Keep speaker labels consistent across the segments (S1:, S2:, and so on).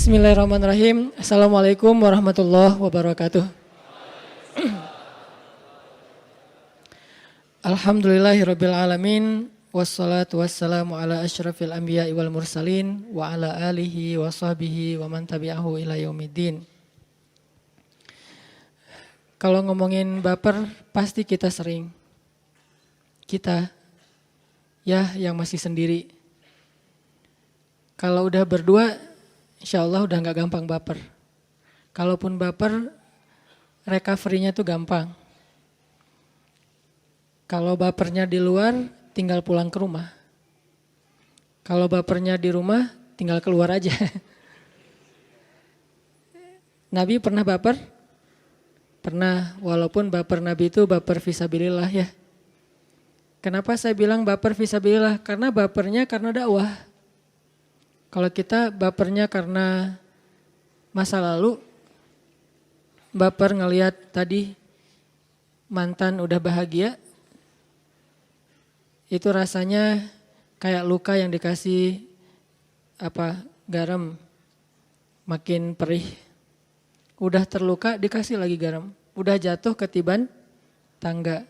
S1: Bismillahirrahmanirrahim. Assalamualaikum warahmatullahi wabarakatuh. Alhamdulillahirabbil alamin wassalatu wassalamu ala asyrafil anbiya'i wal mursalin wa ala alihi wa sahbihi wa man tabi'ahu ila yaumiddin. Kalau ngomongin baper pasti kita sering. Kita ya yang masih sendiri. Kalau udah berdua insya Allah udah gak gampang baper. Kalaupun baper recovery-nya tuh gampang. Kalau bapernya di luar tinggal pulang ke rumah. Kalau bapernya di rumah tinggal keluar aja. Nabi pernah baper? Pernah, walaupun baper Nabi itu baper fisabilillah ya. Kenapa saya bilang baper fisabilillah? Karena bapernya karena dakwah. Kalau kita bapernya karena masa lalu, baper ngelihat tadi mantan udah bahagia, itu rasanya kayak luka yang dikasih garam, makin perih. Udah terluka dikasih lagi garam, udah jatuh ketiban tangga.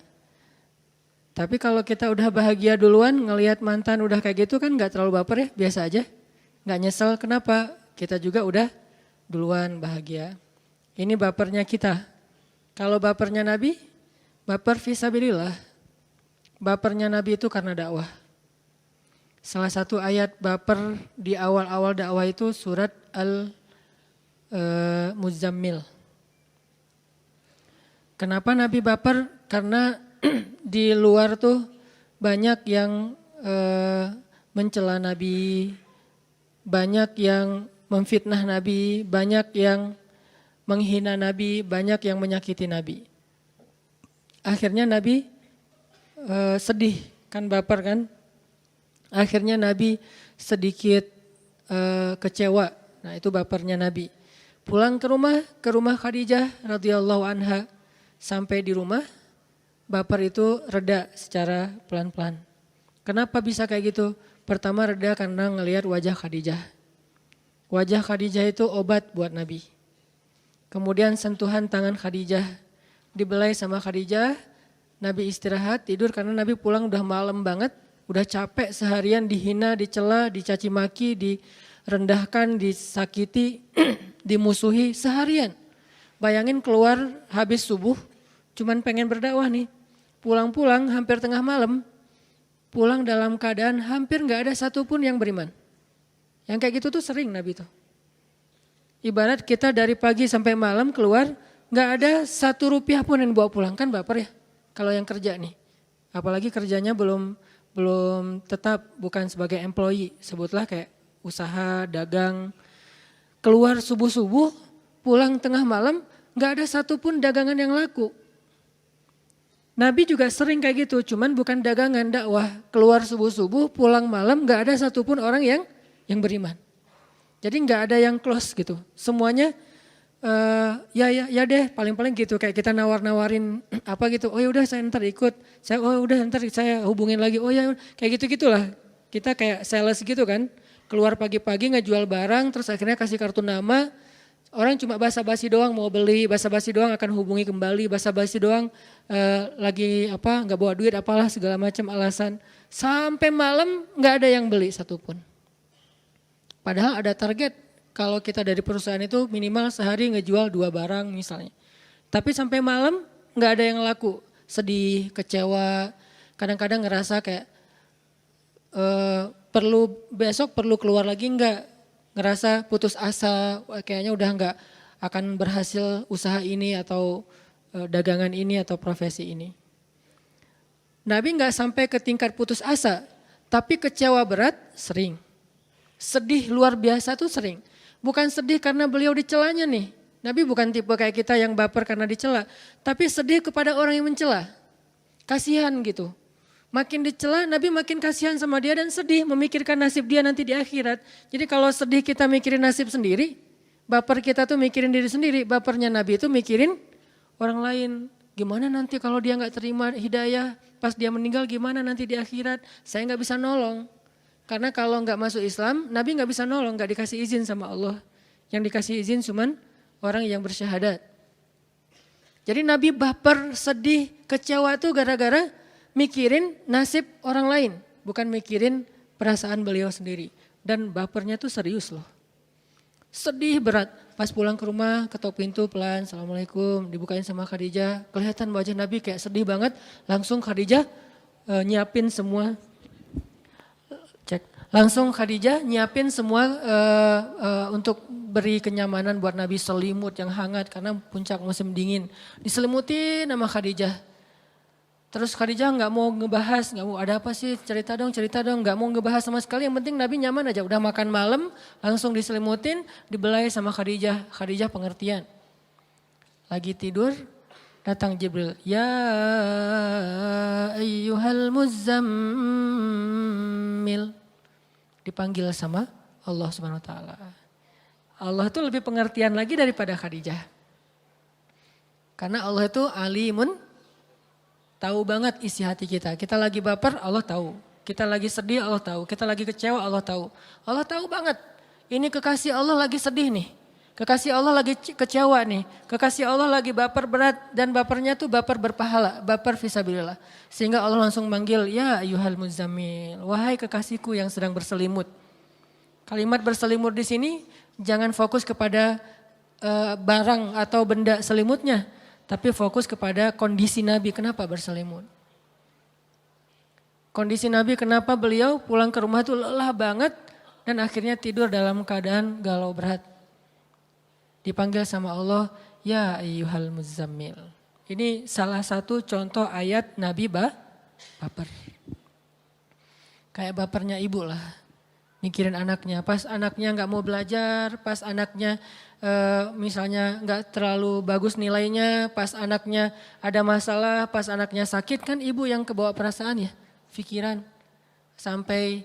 S1: Tapi kalau kita udah bahagia duluan ngelihat mantan udah kayak gitu kan gak terlalu baper ya, biasa aja. Gak nyesel, kenapa? Kita juga udah duluan bahagia. Ini bapernya kita. Kalau bapernya Nabi, baper fisabilillah. Bapernya Nabi itu karena dakwah. Salah satu ayat baper di awal-awal dakwah itu surat Al-Muzammil. Kenapa Nabi baper? Karena di luar tuh banyak yang mencela Nabi, banyak yang memfitnah Nabi, banyak yang menghina Nabi, banyak yang menyakiti Nabi. Akhirnya Nabi sedih, kan baper kan. Akhirnya Nabi sedikit kecewa, nah itu bapernya Nabi. Pulang ke rumah Khadijah radhiyallahu anha. Sampai di rumah, baper itu reda secara pelan-pelan. Kenapa bisa kayak gitu? Pertama reda karena ngelihat wajah Khadijah. Wajah Khadijah itu obat buat Nabi. Kemudian sentuhan tangan Khadijah. Dibelai sama Khadijah, Nabi istirahat, tidur karena Nabi pulang udah malam banget. Udah capek seharian dihina, dicela, dicaci maki, direndahkan, disakiti, dimusuhi seharian. Bayangin keluar habis subuh, cuman pengen berdakwah nih. Pulang-pulang hampir tengah malam. Pulang dalam keadaan hampir gak ada satupun yang beriman. Yang kayak gitu tuh sering Nabi tuh. Ibarat kita dari pagi sampai malam keluar, gak ada 1 rupiah pun yang bawa pulang. Kan baper ya kalau yang kerja nih. Apalagi kerjanya belum tetap, bukan sebagai employee. Sebutlah kayak usaha, dagang. Keluar subuh-subuh, pulang tengah malam, gak ada satupun dagangan yang laku. Nabi juga sering kayak gitu, cuman bukan dagangan, dakwah. Keluar subuh-subuh, pulang malam, gak ada satupun orang yang beriman. Jadi gak ada yang close gitu. Semuanya ya deh, paling-paling gitu. Kayak kita nawar-nawarin apa gitu. Oh ya udah saya ntar ikut. Ntar saya hubungin lagi. Oh ya kayak gitu-gitulah. Kita kayak sales gitu kan. Keluar pagi-pagi ngejual barang, terus akhirnya kasih kartu nama. Orang cuma basa-basi doang mau beli, basa-basi doang akan hubungi kembali, basa-basi doang lagi nggak bawa duit apalah segala macam alasan. Sampai malam nggak ada yang beli satupun. Padahal ada target kalau kita dari perusahaan itu minimal sehari ngejual 2 barang misalnya. Tapi sampai malam nggak ada yang laku, sedih, kecewa, kadang-kadang ngerasa kayak besok perlu keluar lagi nggak? Ngerasa putus asa, kayaknya udah nggak akan berhasil usaha ini atau dagangan ini atau profesi ini. Nabi nggak sampai ke tingkat putus asa, tapi kecewa berat sering. Sedih luar biasa tuh sering. Bukan sedih karena beliau dicelanya nih. Nabi bukan tipe kayak kita yang baper karena dicela, tapi sedih kepada orang yang mencela. Kasihan gitu. Makin dicela, Nabi makin kasihan sama dia dan sedih memikirkan nasib dia nanti di akhirat. Jadi kalau sedih kita mikirin nasib sendiri, baper kita tuh mikirin diri sendiri. Bapernya Nabi itu mikirin orang lain. Gimana nanti kalau dia gak terima hidayah, pas dia meninggal gimana nanti di akhirat. Saya gak bisa nolong. Karena kalau gak masuk Islam, Nabi gak bisa nolong, gak dikasih izin sama Allah. Yang dikasih izin cuman orang yang bersyahadat. Jadi Nabi baper, sedih, kecewa tuh gara-gara mikirin nasib orang lain. Bukan mikirin perasaan beliau sendiri. Dan bapernya tuh serius loh. Sedih berat. Pas pulang ke rumah, ketok pintu pelan, Assalamualaikum, dibukain sama Khadijah. Kelihatan wajah Nabi kayak sedih banget. Langsung Khadijah nyiapin semua. Langsung Khadijah nyiapin semua untuk beri kenyamanan buat Nabi, selimut yang hangat karena puncak musim dingin. Diselimutin sama Khadijah. Terus Khadijah nggak mau ngebahas, nggak mau ada apa sih, cerita dong, nggak mau ngebahas sama sekali. Yang penting Nabi nyaman aja, udah makan malam, langsung diselimutin, dibelai sama Khadijah. Khadijah pengertian. Lagi tidur, datang Jibril. Ya ayyuhal muzammil. Dipanggil sama Allah Subhanahu wa taala. Allah itu lebih pengertian lagi daripada Khadijah. Karena Allah itu alimun, tahu banget isi hati kita. Kita lagi baper, Allah tahu. Kita lagi sedih, Allah tahu. Kita lagi kecewa, Allah tahu. Allah tahu banget. Ini kekasih Allah lagi sedih nih. Kekasih Allah lagi kecewa nih. Kekasih Allah lagi baper berat dan bapernya tuh baper berpahala, baper fisabilillah. Sehingga Allah langsung manggil, ya ayyuhal muzammil, wahai kekasihku yang sedang berselimut. Kalimat berselimut di sini jangan fokus kepada barang atau benda selimutnya, tapi fokus kepada kondisi Nabi kenapa berselimut. Kondisi Nabi kenapa beliau pulang ke rumah tuh lelah banget dan akhirnya tidur dalam keadaan galau berat. Dipanggil sama Allah, ya ayyuhal muzammil. Ini salah satu contoh ayat Nabi baper. Kayak bapernya ibu lah. Mikirin anaknya, pas anaknya gak mau belajar, pas anaknya misalnya gak terlalu bagus nilainya, pas anaknya ada masalah, pas anaknya sakit, kan ibu yang kebawa perasaan ya, pikiran. Sampai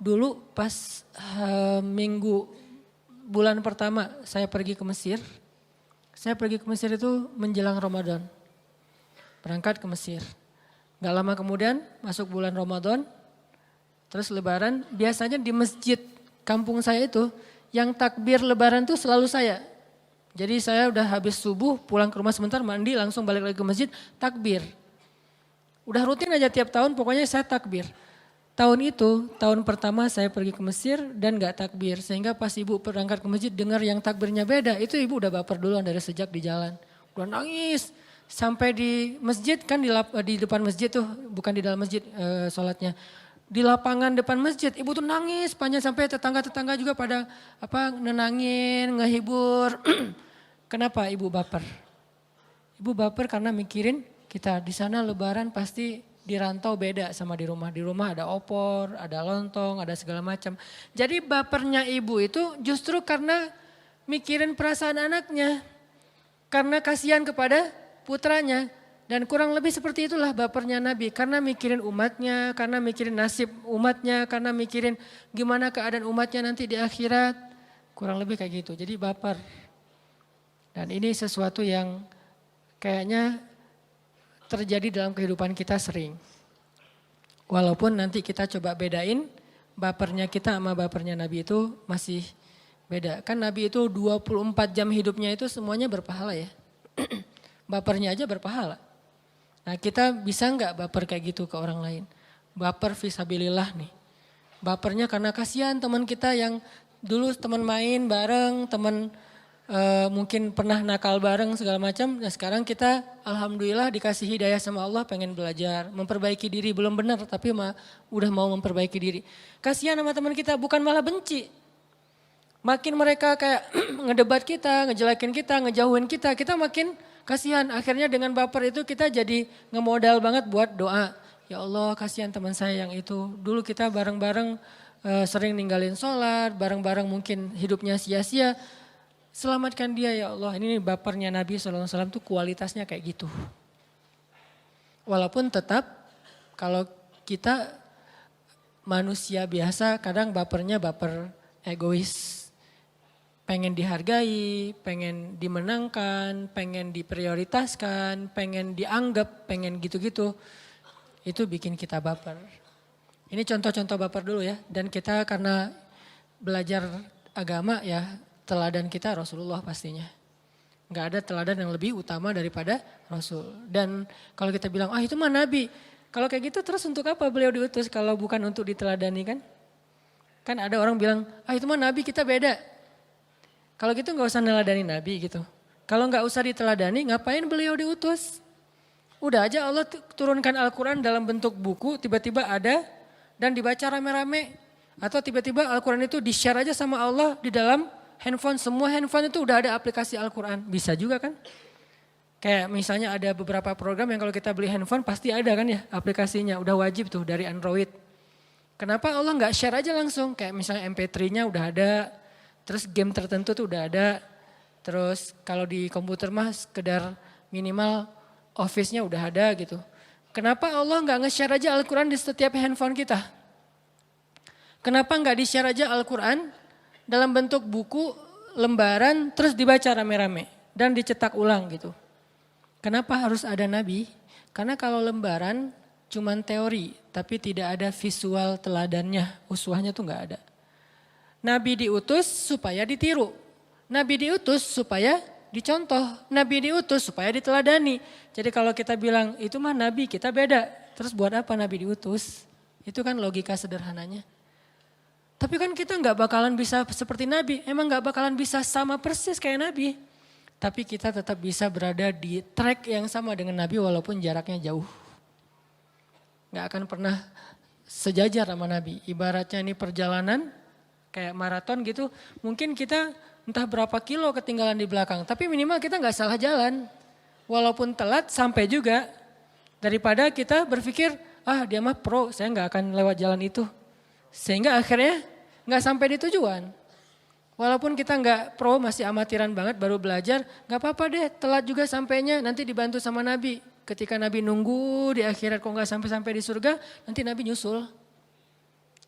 S1: dulu pas bulan pertama saya pergi ke Mesir. Saya pergi ke Mesir itu menjelang Ramadan. Berangkat ke Mesir. Gak lama kemudian masuk bulan Ramadan. Terus lebaran, biasanya di masjid kampung saya itu yang takbir lebaran tuh selalu saya. Jadi saya udah habis subuh pulang ke rumah sebentar mandi langsung balik lagi ke masjid takbir. Udah rutin aja tiap tahun pokoknya saya takbir. Tahun itu, tahun pertama saya pergi ke Mesir dan gak takbir. Sehingga pas ibu berangkat ke masjid dengar yang takbirnya beda. Itu ibu udah baper duluan dari sejak di jalan. Udah nangis. Sampai di masjid kan di depan masjid tuh, bukan di dalam masjid sholatnya. Di lapangan depan masjid ibu tuh nangis panjang sampai tetangga-tetangga juga pada nenangin, ngehibur. Kenapa ibu baper? Ibu baper karena mikirin kita di sana lebaran pasti di rantau beda sama di rumah. Di rumah ada opor, ada lontong, ada segala macam. Jadi bapernya ibu itu justru karena mikirin perasaan anaknya. Karena kasihan kepada putranya. Dan kurang lebih seperti itulah bapernya Nabi. Karena mikirin umatnya, karena mikirin nasib umatnya, karena mikirin gimana keadaan umatnya nanti di akhirat. Kurang lebih kayak gitu, jadi baper. Dan ini sesuatu yang kayaknya terjadi dalam kehidupan kita sering. Walaupun nanti kita coba bedain bapernya kita sama bapernya Nabi itu masih beda. Kan Nabi itu 24 jam hidupnya itu semuanya berpahala ya. Bapernya aja berpahala. Nah kita bisa nggak baper kayak gitu ke orang lain? Baper fisabilillah nih. Bapernya karena kasihan teman kita yang dulu teman main bareng, teman mungkin pernah nakal bareng segala macam. Nah sekarang kita alhamdulillah dikasih hidayah sama Allah pengen belajar, memperbaiki diri. Belum benar tapi udah mau memperbaiki diri. Kasihan sama teman kita bukan malah benci. Makin mereka kayak ngedebat kita, ngejelekin kita, ngejauhin kita makin kasihan. Akhirnya dengan baper itu kita jadi ngemodal banget buat doa. Ya Allah kasihan teman saya yang itu. Dulu kita bareng-bareng sering ninggalin sholat, bareng-bareng mungkin hidupnya sia-sia. Selamatkan dia ya Allah. Ini bapernya Nabi SAW tuh kualitasnya kayak gitu. Walaupun tetap kalau kita manusia biasa kadang bapernya baper egois. Pengen dihargai, pengen dimenangkan, pengen diprioritaskan, pengen dianggap, pengen gitu-gitu. Itu bikin kita baper. Ini contoh-contoh baper dulu ya. Dan kita karena belajar agama ya, teladan kita Rasulullah pastinya. Nggak ada teladan yang lebih utama daripada Rasul. Dan kalau kita bilang, itu mah Nabi. Kalau kayak gitu terus untuk apa beliau diutus kalau bukan untuk diteladani kan? Kan ada orang bilang, itu mah Nabi kita beda. Kalau gitu nggak usah neladani Nabi gitu. Kalau nggak usah diteladani, ngapain beliau diutus? Udah aja Allah turunkan Al-Quran dalam bentuk buku, tiba-tiba ada dan dibaca rame-rame. Atau tiba-tiba Al-Quran itu di-share aja sama Allah di dalam handphone. Semua handphone itu udah ada aplikasi Al-Quran. Bisa juga kan? Kayak misalnya ada beberapa program yang kalau kita beli handphone pasti ada kan ya aplikasinya. Udah wajib tuh dari Android. Kenapa Allah nggak share aja langsung? Kayak misalnya MP3-nya udah ada. Terus game tertentu tuh udah ada. Terus kalau di komputer mah sekedar minimal Office-nya udah ada gitu. Kenapa Allah nggak nge-share aja Al-Quran di setiap handphone kita? Kenapa nggak di-share aja Al-Quran dalam bentuk buku, lembaran, terus dibaca rame-rame dan dicetak ulang gitu? Kenapa harus ada Nabi? Karena kalau lembaran cuman teori, tapi tidak ada visual teladannya, uswahnya tuh nggak ada. Nabi diutus supaya ditiru. Nabi diutus supaya dicontoh. Nabi diutus supaya diteladani. Jadi kalau kita bilang itu mah Nabi kita beda. Terus buat apa Nabi diutus? Itu kan logika sederhananya. Tapi kan kita nggak bakalan bisa seperti Nabi. Emang nggak bakalan bisa sama persis kayak Nabi. Tapi kita tetap bisa berada di track yang sama dengan Nabi walaupun jaraknya jauh. Nggak akan pernah sejajar sama Nabi. Ibaratnya ini perjalanan kayak maraton gitu. Mungkin kita entah berapa kilo ketinggalan di belakang. Tapi minimal kita nggak salah jalan. Walaupun telat sampai juga. Daripada kita berpikir, dia mah pro, saya nggak akan lewat jalan itu. Sehingga akhirnya nggak sampai di tujuan. Walaupun kita nggak pro, masih amatiran banget, baru belajar. Nggak apa-apa deh, telat juga sampainya, nanti dibantu sama Nabi. Ketika Nabi nunggu di akhirat kok nggak sampai-sampai di surga, nanti Nabi nyusul.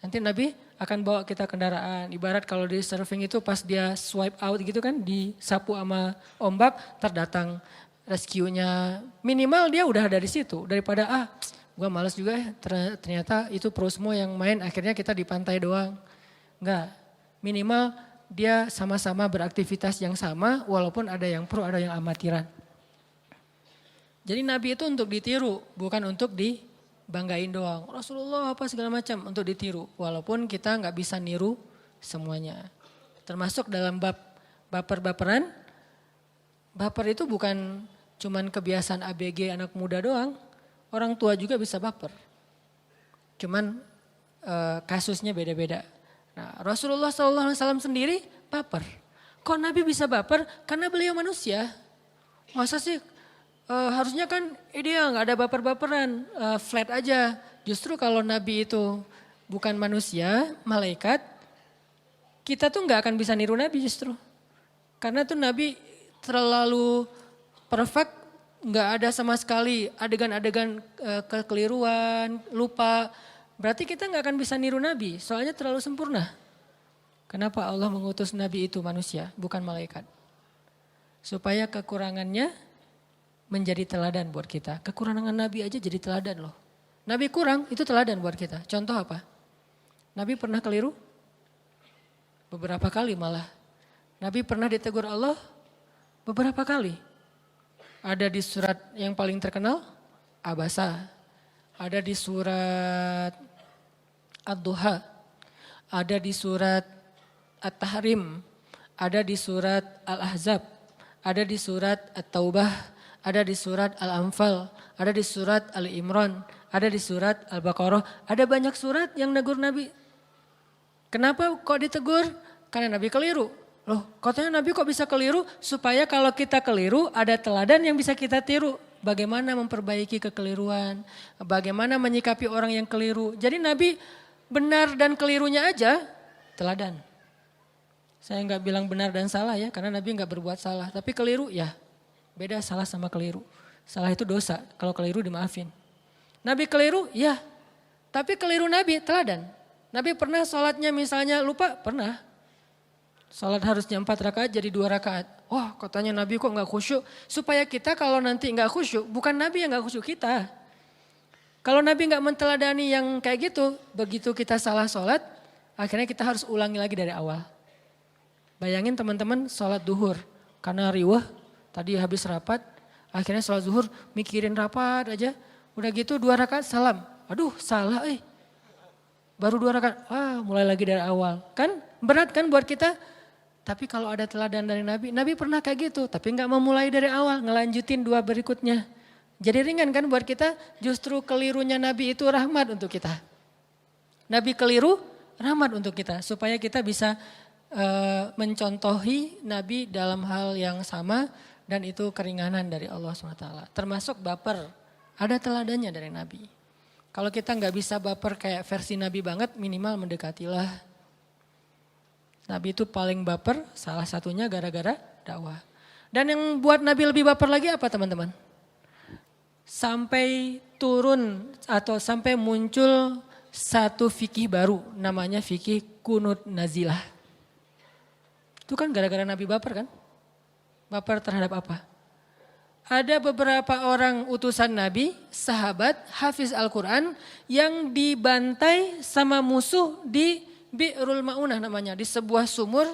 S1: Nanti Nabi akan bawa kita kendaraan. Ibarat kalau di surfing itu pas dia swipe out gitu kan, disapu sama ombak, terdatang rescue-nya. Minimal dia udah ada di situ. Daripada gua males juga ya, ternyata itu pro semua yang main, akhirnya kita di pantai doang. Enggak, minimal dia sama-sama beraktivitas yang sama, walaupun ada yang pro, ada yang amatiran. Jadi Nabi itu untuk ditiru, bukan untuk dibanggain doang. Rasulullah apa segala macam untuk ditiru. Walaupun kita nggak bisa niru semuanya. Termasuk dalam bab baper-baperan. Baper itu bukan cuman kebiasaan ABG anak muda doang. Orang tua juga bisa baper. Cuman kasusnya beda-beda. Nah, Rasulullah SAW sendiri baper. Kok Nabi bisa baper? Karena beliau manusia. Masa sih? Harusnya kan ideal, nggak ada baper-baperan, flat aja. Justru kalau Nabi itu bukan manusia, malaikat, kita tuh nggak akan bisa niru Nabi justru. Karena tuh Nabi terlalu perfect, nggak ada sama sekali adegan-adegan kekeliruan, lupa. Berarti kita nggak akan bisa niru Nabi, soalnya terlalu sempurna. Kenapa Allah mengutus Nabi itu manusia, bukan malaikat? Supaya kekurangannya menjadi teladan buat kita. Kekurangan Nabi aja jadi teladan loh. Nabi kurang, itu teladan buat kita. Contoh apa? Nabi pernah keliru? Beberapa kali malah. Nabi pernah ditegur Allah? Beberapa kali. Ada di surat yang paling terkenal, Abasa. Ada di surat Ad-Duha. Ada di surat At-Tahrim. Ada di surat Al-Ahzab. Ada di surat At-Taubah. Ada di surat Al-Anfal, ada di surat Al-Imran, ada di surat Al-Baqarah. Ada banyak surat yang negur Nabi. Kenapa kok ditegur? Karena Nabi keliru. Loh, katanya Nabi kok bisa keliru? Supaya kalau kita keliru ada teladan yang bisa kita tiru. Bagaimana memperbaiki kekeliruan, bagaimana menyikapi orang yang keliru. Jadi Nabi benar dan kelirunya aja teladan. Saya nggak bilang benar dan salah ya, karena Nabi nggak berbuat salah. Tapi keliru ya. Beda salah sama keliru. Salah itu dosa, kalau keliru dimaafin. Nabi keliru, ya. Tapi keliru Nabi, teladan. Nabi pernah sholatnya misalnya lupa, pernah. Sholat harusnya 4 rakaat jadi 2 rakaat. Wah katanya Nabi kok gak khusyuk. Supaya kita kalau nanti gak khusyuk, bukan Nabi yang gak khusyuk kita. Kalau Nabi gak menteladani yang kayak gitu, begitu kita salah sholat, akhirnya kita harus ulangi lagi dari awal. Bayangin teman-teman sholat duhur. Karena riwah, tadi habis rapat, akhirnya sholat zuhur mikirin rapat aja. Udah gitu 2 rakaat salam. Aduh salah Baru 2 rakaat, mulai lagi dari awal. Kan berat kan buat kita. Tapi kalau ada teladan dari Nabi, Nabi pernah kayak gitu. Tapi gak mau mulai dari awal, ngelanjutin 2 berikutnya. Jadi ringan kan buat kita, justru kelirunya Nabi itu rahmat untuk kita. Nabi keliru, rahmat untuk kita. Supaya kita bisa mencontohi Nabi dalam hal yang sama. Dan itu keringanan dari Allah SWT. Termasuk baper. Ada teladannya dari Nabi. Kalau kita nggak bisa baper kayak versi Nabi banget, minimal mendekatilah. Nabi itu paling baper, salah satunya gara-gara dakwah. Dan yang buat Nabi lebih baper lagi apa teman-teman? Sampai turun atau sampai muncul satu fikih baru, namanya fikih kunut nazilah. Itu kan gara-gara Nabi baper kan? Baper terhadap apa? Ada beberapa orang utusan Nabi, sahabat, hafiz Al-Quran yang dibantai sama musuh di Bi'rul Ma'unah namanya. Di sebuah sumur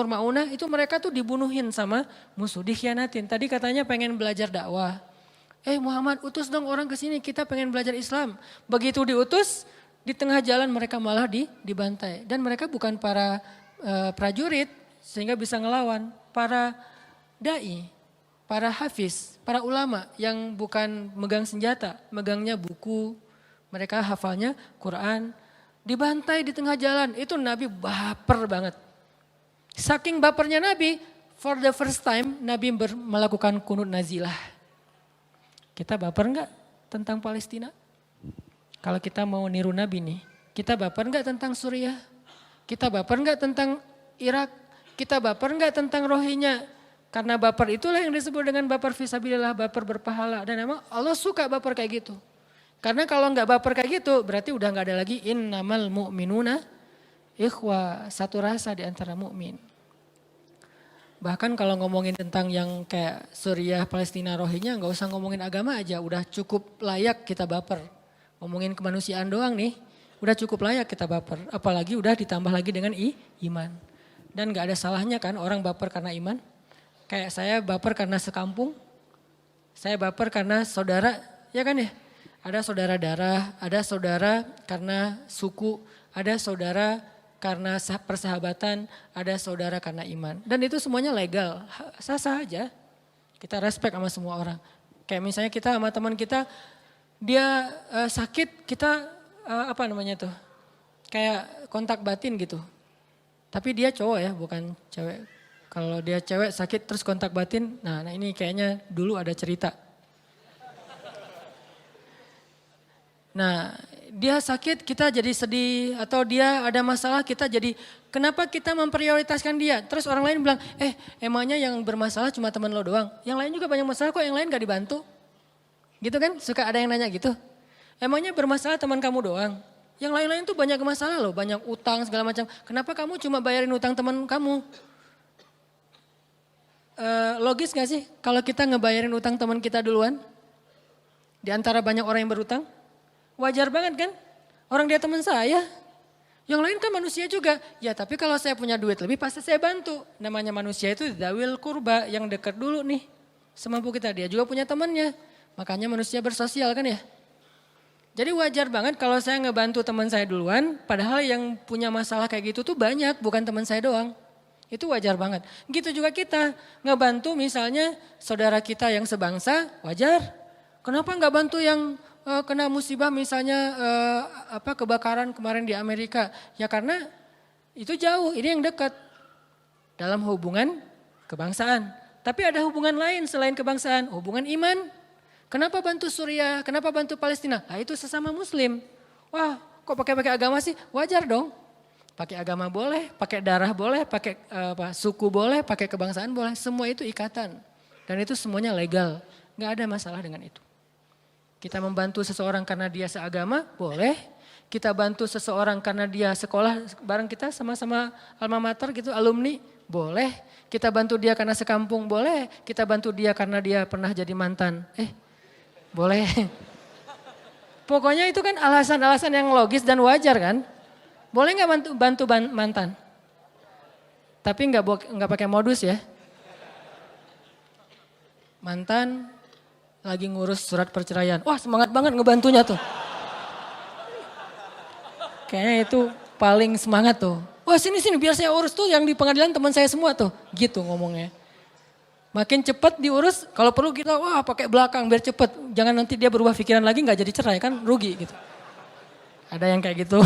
S1: Ma'unah itu mereka tuh dibunuhin sama musuh, dikhianatin. Tadi katanya pengen belajar dakwah. Muhammad utus dong orang ke sini, kita pengen belajar Islam. Begitu diutus, di tengah jalan mereka malah dibantai. Dan mereka bukan para prajurit sehingga bisa ngelawan. Para da'i, para hafiz, para ulama yang bukan megang senjata, megangnya buku, mereka hafalnya Quran, dibantai di tengah jalan. Itu Nabi baper banget. Saking bapernya Nabi, for the first time Nabi melakukan kunut nazilah. Kita baper enggak tentang Palestina? Kalau kita mau niru Nabi nih, kita baper enggak tentang Suriah? Kita baper enggak tentang Irak? Kita baper enggak tentang Rohingya? Karena baper itulah yang disebut dengan baper fisabilillah, baper berpahala. Dan emang Allah suka baper kayak gitu. Karena kalau enggak baper kayak gitu, berarti udah enggak ada lagi innamal mu'minuna ikhwa, satu rasa di antara mukmin. Bahkan kalau ngomongin tentang yang kayak Suriah, Palestina, Rohingya, enggak usah ngomongin agama aja, udah cukup layak kita baper. Ngomongin kemanusiaan doang nih, udah cukup layak kita baper. Apalagi udah ditambah lagi dengan iman. Dan enggak ada salahnya kan orang baper karena iman. Kayak saya baper karena sekampung, saya baper karena saudara, ya kan ya? Ada saudara darah, ada saudara karena suku, ada saudara karena persahabatan, ada saudara karena iman. Dan itu semuanya legal, sah-sah aja. Kita respect sama semua orang. Kayak misalnya kita sama teman kita, dia sakit, kita apa namanya tuh? Kayak kontak batin gitu. Tapi dia cowok ya, bukan cewek. Kalau dia cewek sakit terus kontak batin, nah ini kayaknya dulu ada cerita. Nah dia sakit kita jadi sedih atau dia ada masalah kita jadi kenapa kita memprioritaskan dia. Terus orang lain bilang emangnya yang bermasalah cuma teman lo doang. Yang lain juga banyak masalah kok, yang lain gak dibantu. Gitu kan suka ada yang nanya gitu. Emangnya bermasalah teman kamu doang. Yang lain-lain tuh banyak masalah loh, banyak utang segala macam. Kenapa kamu cuma bayarin utang teman kamu? Logis gak sih kalau kita ngebayarin utang teman kita duluan? Di antara banyak orang yang berutang? Wajar banget kan? Orang dia teman saya. Yang lain kan manusia juga. Ya tapi kalau saya punya duit lebih pasti saya bantu. Namanya manusia itu dawil kurba yang dekat dulu nih. Semampu kita, dia juga punya temannya. Makanya manusia bersosial kan ya. Jadi wajar banget kalau saya ngebantu teman saya duluan. Padahal yang punya masalah kayak gitu tuh banyak, bukan teman saya doang. Itu wajar banget. Gitu juga kita ngebantu misalnya saudara kita yang sebangsa, wajar. Kenapa nggak bantu yang kena musibah misalnya kebakaran kemarin di Amerika? Ya karena itu jauh, ini yang dekat dalam hubungan kebangsaan. Tapi ada hubungan lain selain kebangsaan, hubungan iman. Kenapa bantu Suriah? Kenapa bantu Palestina? Nah itu sesama Muslim. Wah, kok pakai agama sih? Wajar dong. Pakai agama boleh, pakai darah boleh, pakai suku boleh, pakai kebangsaan boleh. Semua itu ikatan. Dan itu semuanya legal. Gak ada masalah dengan itu. Kita membantu seseorang karena dia seagama, boleh. Kita bantu seseorang karena dia sekolah bareng kita sama-sama alma mater gitu, alumni, boleh. Kita bantu dia karena sekampung, boleh. Kita bantu dia karena dia pernah jadi mantan. Boleh. Pokoknya itu kan alasan-alasan yang logis dan wajar kan. Boleh gak bantu mantan? Tapi nggak pakai modus ya. Mantan lagi ngurus surat perceraian. Wah semangat banget ngebantunya tuh. Kayaknya itu paling semangat tuh. Wah sini biar saya urus tuh yang di pengadilan teman saya semua tuh. Gitu ngomongnya. Makin cepat diurus, kalau perlu kita wah pakai belakang biar cepet. Jangan nanti dia berubah pikiran lagi nggak jadi cerai kan rugi gitu. Ada yang kayak gitu.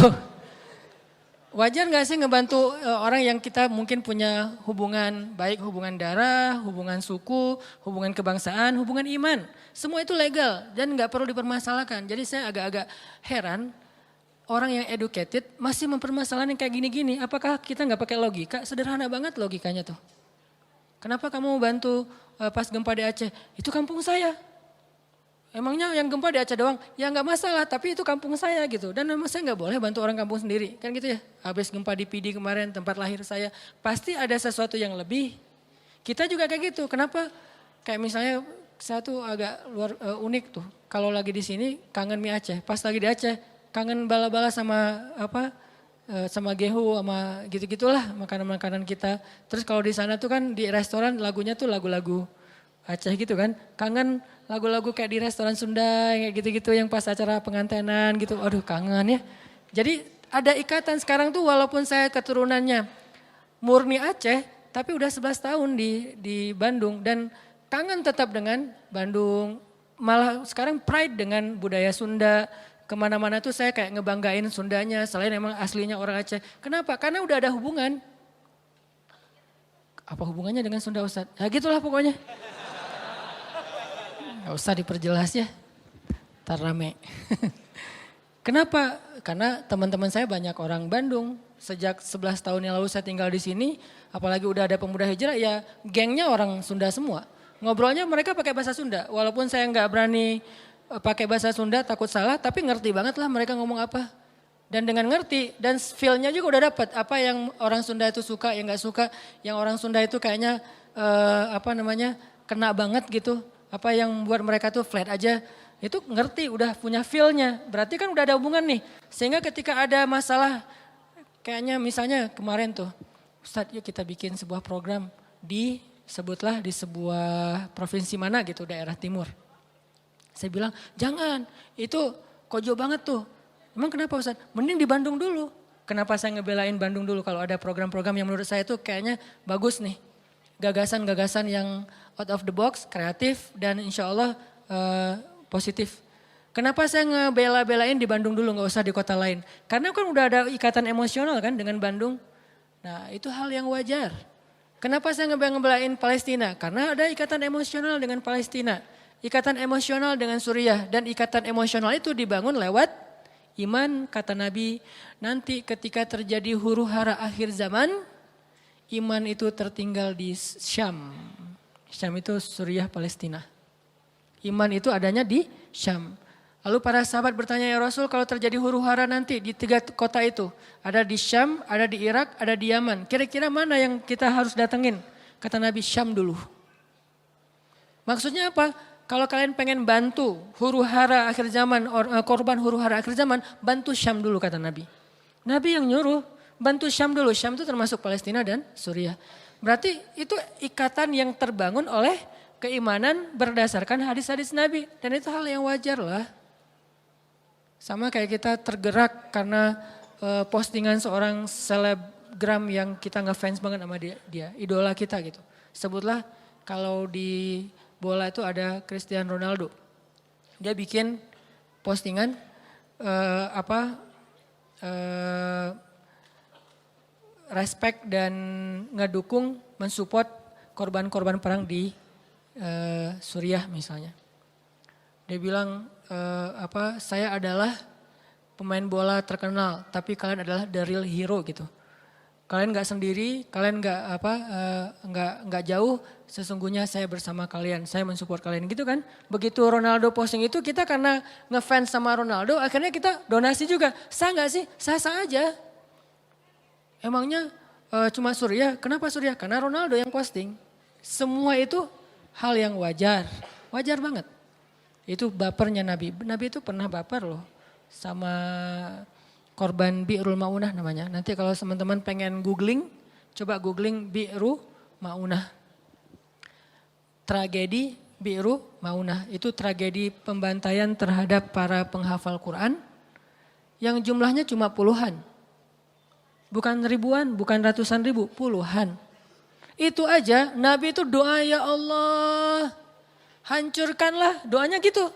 S1: Wajar nggak sih ngebantu orang yang kita mungkin punya hubungan baik hubungan darah, hubungan suku, hubungan kebangsaan, hubungan iman. Semua itu legal dan nggak perlu dipermasalahkan. Jadi saya agak-agak heran orang yang educated masih mempermasalahkan yang kayak gini-gini. Apakah kita nggak pakai logika? Sederhana banget logikanya tuh. Kenapa kamu mau bantu pas gempa di Aceh? Itu kampung saya. Emangnya yang gempa di Aceh doang? Ya nggak masalah, tapi itu kampung saya gitu. Dan memang saya nggak boleh bantu orang kampung sendiri. Kan gitu ya, habis gempa di PD kemarin tempat lahir saya. Pasti ada sesuatu yang lebih. Kita juga kayak gitu, kenapa? Kayak misalnya saya tuh agak unik tuh. Kalau lagi di sini kangen mie Aceh, pas lagi di Aceh kangen bala-bala sama sama gehu sama gitu-gitulah makanan-makanan kita. Terus kalau di sana tuh kan di restoran lagunya tuh lagu-lagu Aceh gitu kan. Kangen lagu-lagu kayak di restoran Sunda kayak gitu-gitu yang pas acara pengantenan gitu. Aduh kangen ya. Jadi ada ikatan sekarang tuh walaupun saya keturunannya murni Aceh tapi udah 11 tahun di Bandung dan kangen tetap dengan Bandung. Malah sekarang pride dengan budaya Sunda. Kemana-mana tuh saya kayak ngebanggain Sundanya selain emang aslinya orang Aceh. Kenapa? Karena udah ada hubungan. Apa hubungannya dengan Sunda Ustadz? Ya gitulah pokoknya. Gak usah diperjelas ya. Ntar rame. Kenapa? Karena teman-teman saya banyak orang Bandung. Sejak 11 tahun yang lalu saya tinggal di sini. Apalagi udah ada pemuda hijrah ya gengnya orang Sunda semua. Ngobrolnya mereka pakai bahasa Sunda. Walaupun saya nggak berani pakai bahasa Sunda takut salah tapi ngerti banget lah mereka ngomong apa. Dan dengan ngerti dan feel-nya juga udah dapat apa yang orang Sunda itu suka yang nggak suka. Yang orang Sunda itu kayaknya kena banget gitu. Apa yang buat mereka tuh flat aja. Itu ngerti udah punya feel-nya. Berarti kan udah ada hubungan nih. Sehingga ketika ada masalah kayaknya misalnya kemarin tuh. Ustadz yuk kita bikin sebuah program sebutlah di sebuah provinsi mana gitu daerah timur. Saya bilang, jangan, itu kojo banget tuh. Emang kenapa Ustaz? Mending di Bandung dulu. Kenapa saya ngebelain Bandung dulu kalau ada program-program yang menurut saya tuh kayaknya bagus nih. Gagasan-gagasan yang out of the box, kreatif dan insya Allah positif. Kenapa saya ngebela-belain di Bandung dulu gak usah di kota lain? Karena kan udah ada ikatan emosional kan dengan Bandung. Nah itu hal yang wajar. Kenapa saya ngebelain Palestina? Karena ada ikatan emosional dengan Palestina. Ikatan emosional dengan Suriah dan ikatan emosional itu dibangun lewat iman kata Nabi. Nanti ketika terjadi huru hara akhir zaman, iman itu tertinggal di Syam. Syam itu Suriah Palestina. Iman itu adanya di Syam. Lalu para sahabat bertanya ya Rasul kalau terjadi huru hara nanti di 3 kota itu. Ada di Syam, ada di Irak, ada di Yaman. Kira-kira mana yang kita harus datengin? Kata Nabi Syam dulu. Maksudnya apa? Kalau kalian pengen bantu huru hara akhir zaman, korban huru hara akhir zaman, bantu Syam dulu kata Nabi. Nabi yang nyuruh, bantu Syam dulu. Syam itu termasuk Palestina dan Suriah. Berarti itu ikatan yang terbangun oleh keimanan berdasarkan hadis-hadis Nabi. Dan itu hal yang wajar lah. Sama kayak kita tergerak karena postingan seorang selebgram yang kita ngefans banget sama dia, idola kita gitu. Sebutlah kalau di bola itu ada Cristiano Ronaldo. Dia bikin postingan respect dan ngedukung, mensupport korban-korban perang di Suriah misalnya. Dia bilang saya adalah pemain bola terkenal, tapi kalian adalah the real hero gitu. Kalian nggak sendiri, kalian nggak jauh. Sesungguhnya saya bersama kalian, saya mensupport kalian gitu kan. Begitu Ronaldo posting itu kita karena ngefans sama Ronaldo, akhirnya kita donasi juga. Sah nggak sih? Sah-sah aja. Emangnya cuma Suriah? Kenapa Suriah? Karena Ronaldo yang posting. Semua itu hal yang wajar, wajar banget. Itu bapernya Nabi. Nabi itu pernah baper loh sama korban Bi'rul Ma'unah namanya. Nanti kalau teman-teman pengen googling, Coba googling Bi'ru Maunah. Tragedi Bi'ru Maunah. Itu tragedi pembantaian terhadap para penghafal Quran yang jumlahnya cuma puluhan. Bukan ribuan, bukan ratusan ribu, puluhan. Itu aja Nabi itu doa, ya Allah hancurkanlah, doanya gitu.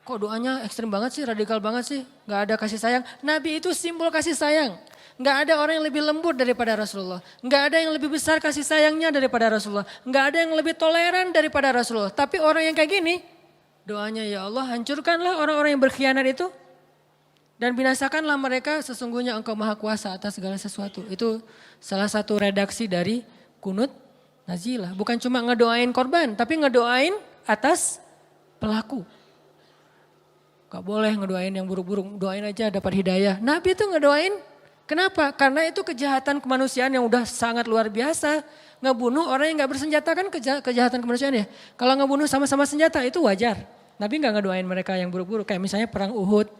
S1: Kok doanya ekstrim banget sih, radikal banget sih, gak ada kasih sayang. Nabi itu simbol kasih sayang. Gak ada orang yang lebih lembut daripada Rasulullah. Gak ada yang lebih besar kasih sayangnya daripada Rasulullah. Gak ada yang lebih toleran daripada Rasulullah. Tapi orang yang kayak gini, doanya ya Allah hancurkanlah orang-orang yang berkhianat itu. Dan binasakanlah mereka, sesungguhnya engkau maha kuasa atas segala sesuatu. Itu salah satu redaksi dari kunut nazilah. Bukan cuma ngedoain korban, tapi ngedoain atas pelaku. Gak boleh ngedoain yang buruk-buruk, doain aja dapat hidayah. Nabi itu ngedoain, kenapa? Karena itu kejahatan kemanusiaan yang udah sangat luar biasa. Ngebunuh orang yang gak bersenjata kan kejahatan kemanusiaan ya. Kalau ngebunuh sama-sama senjata itu wajar. Nabi gak ngedoain mereka yang buruk-buruk, kayak misalnya perang Uhud.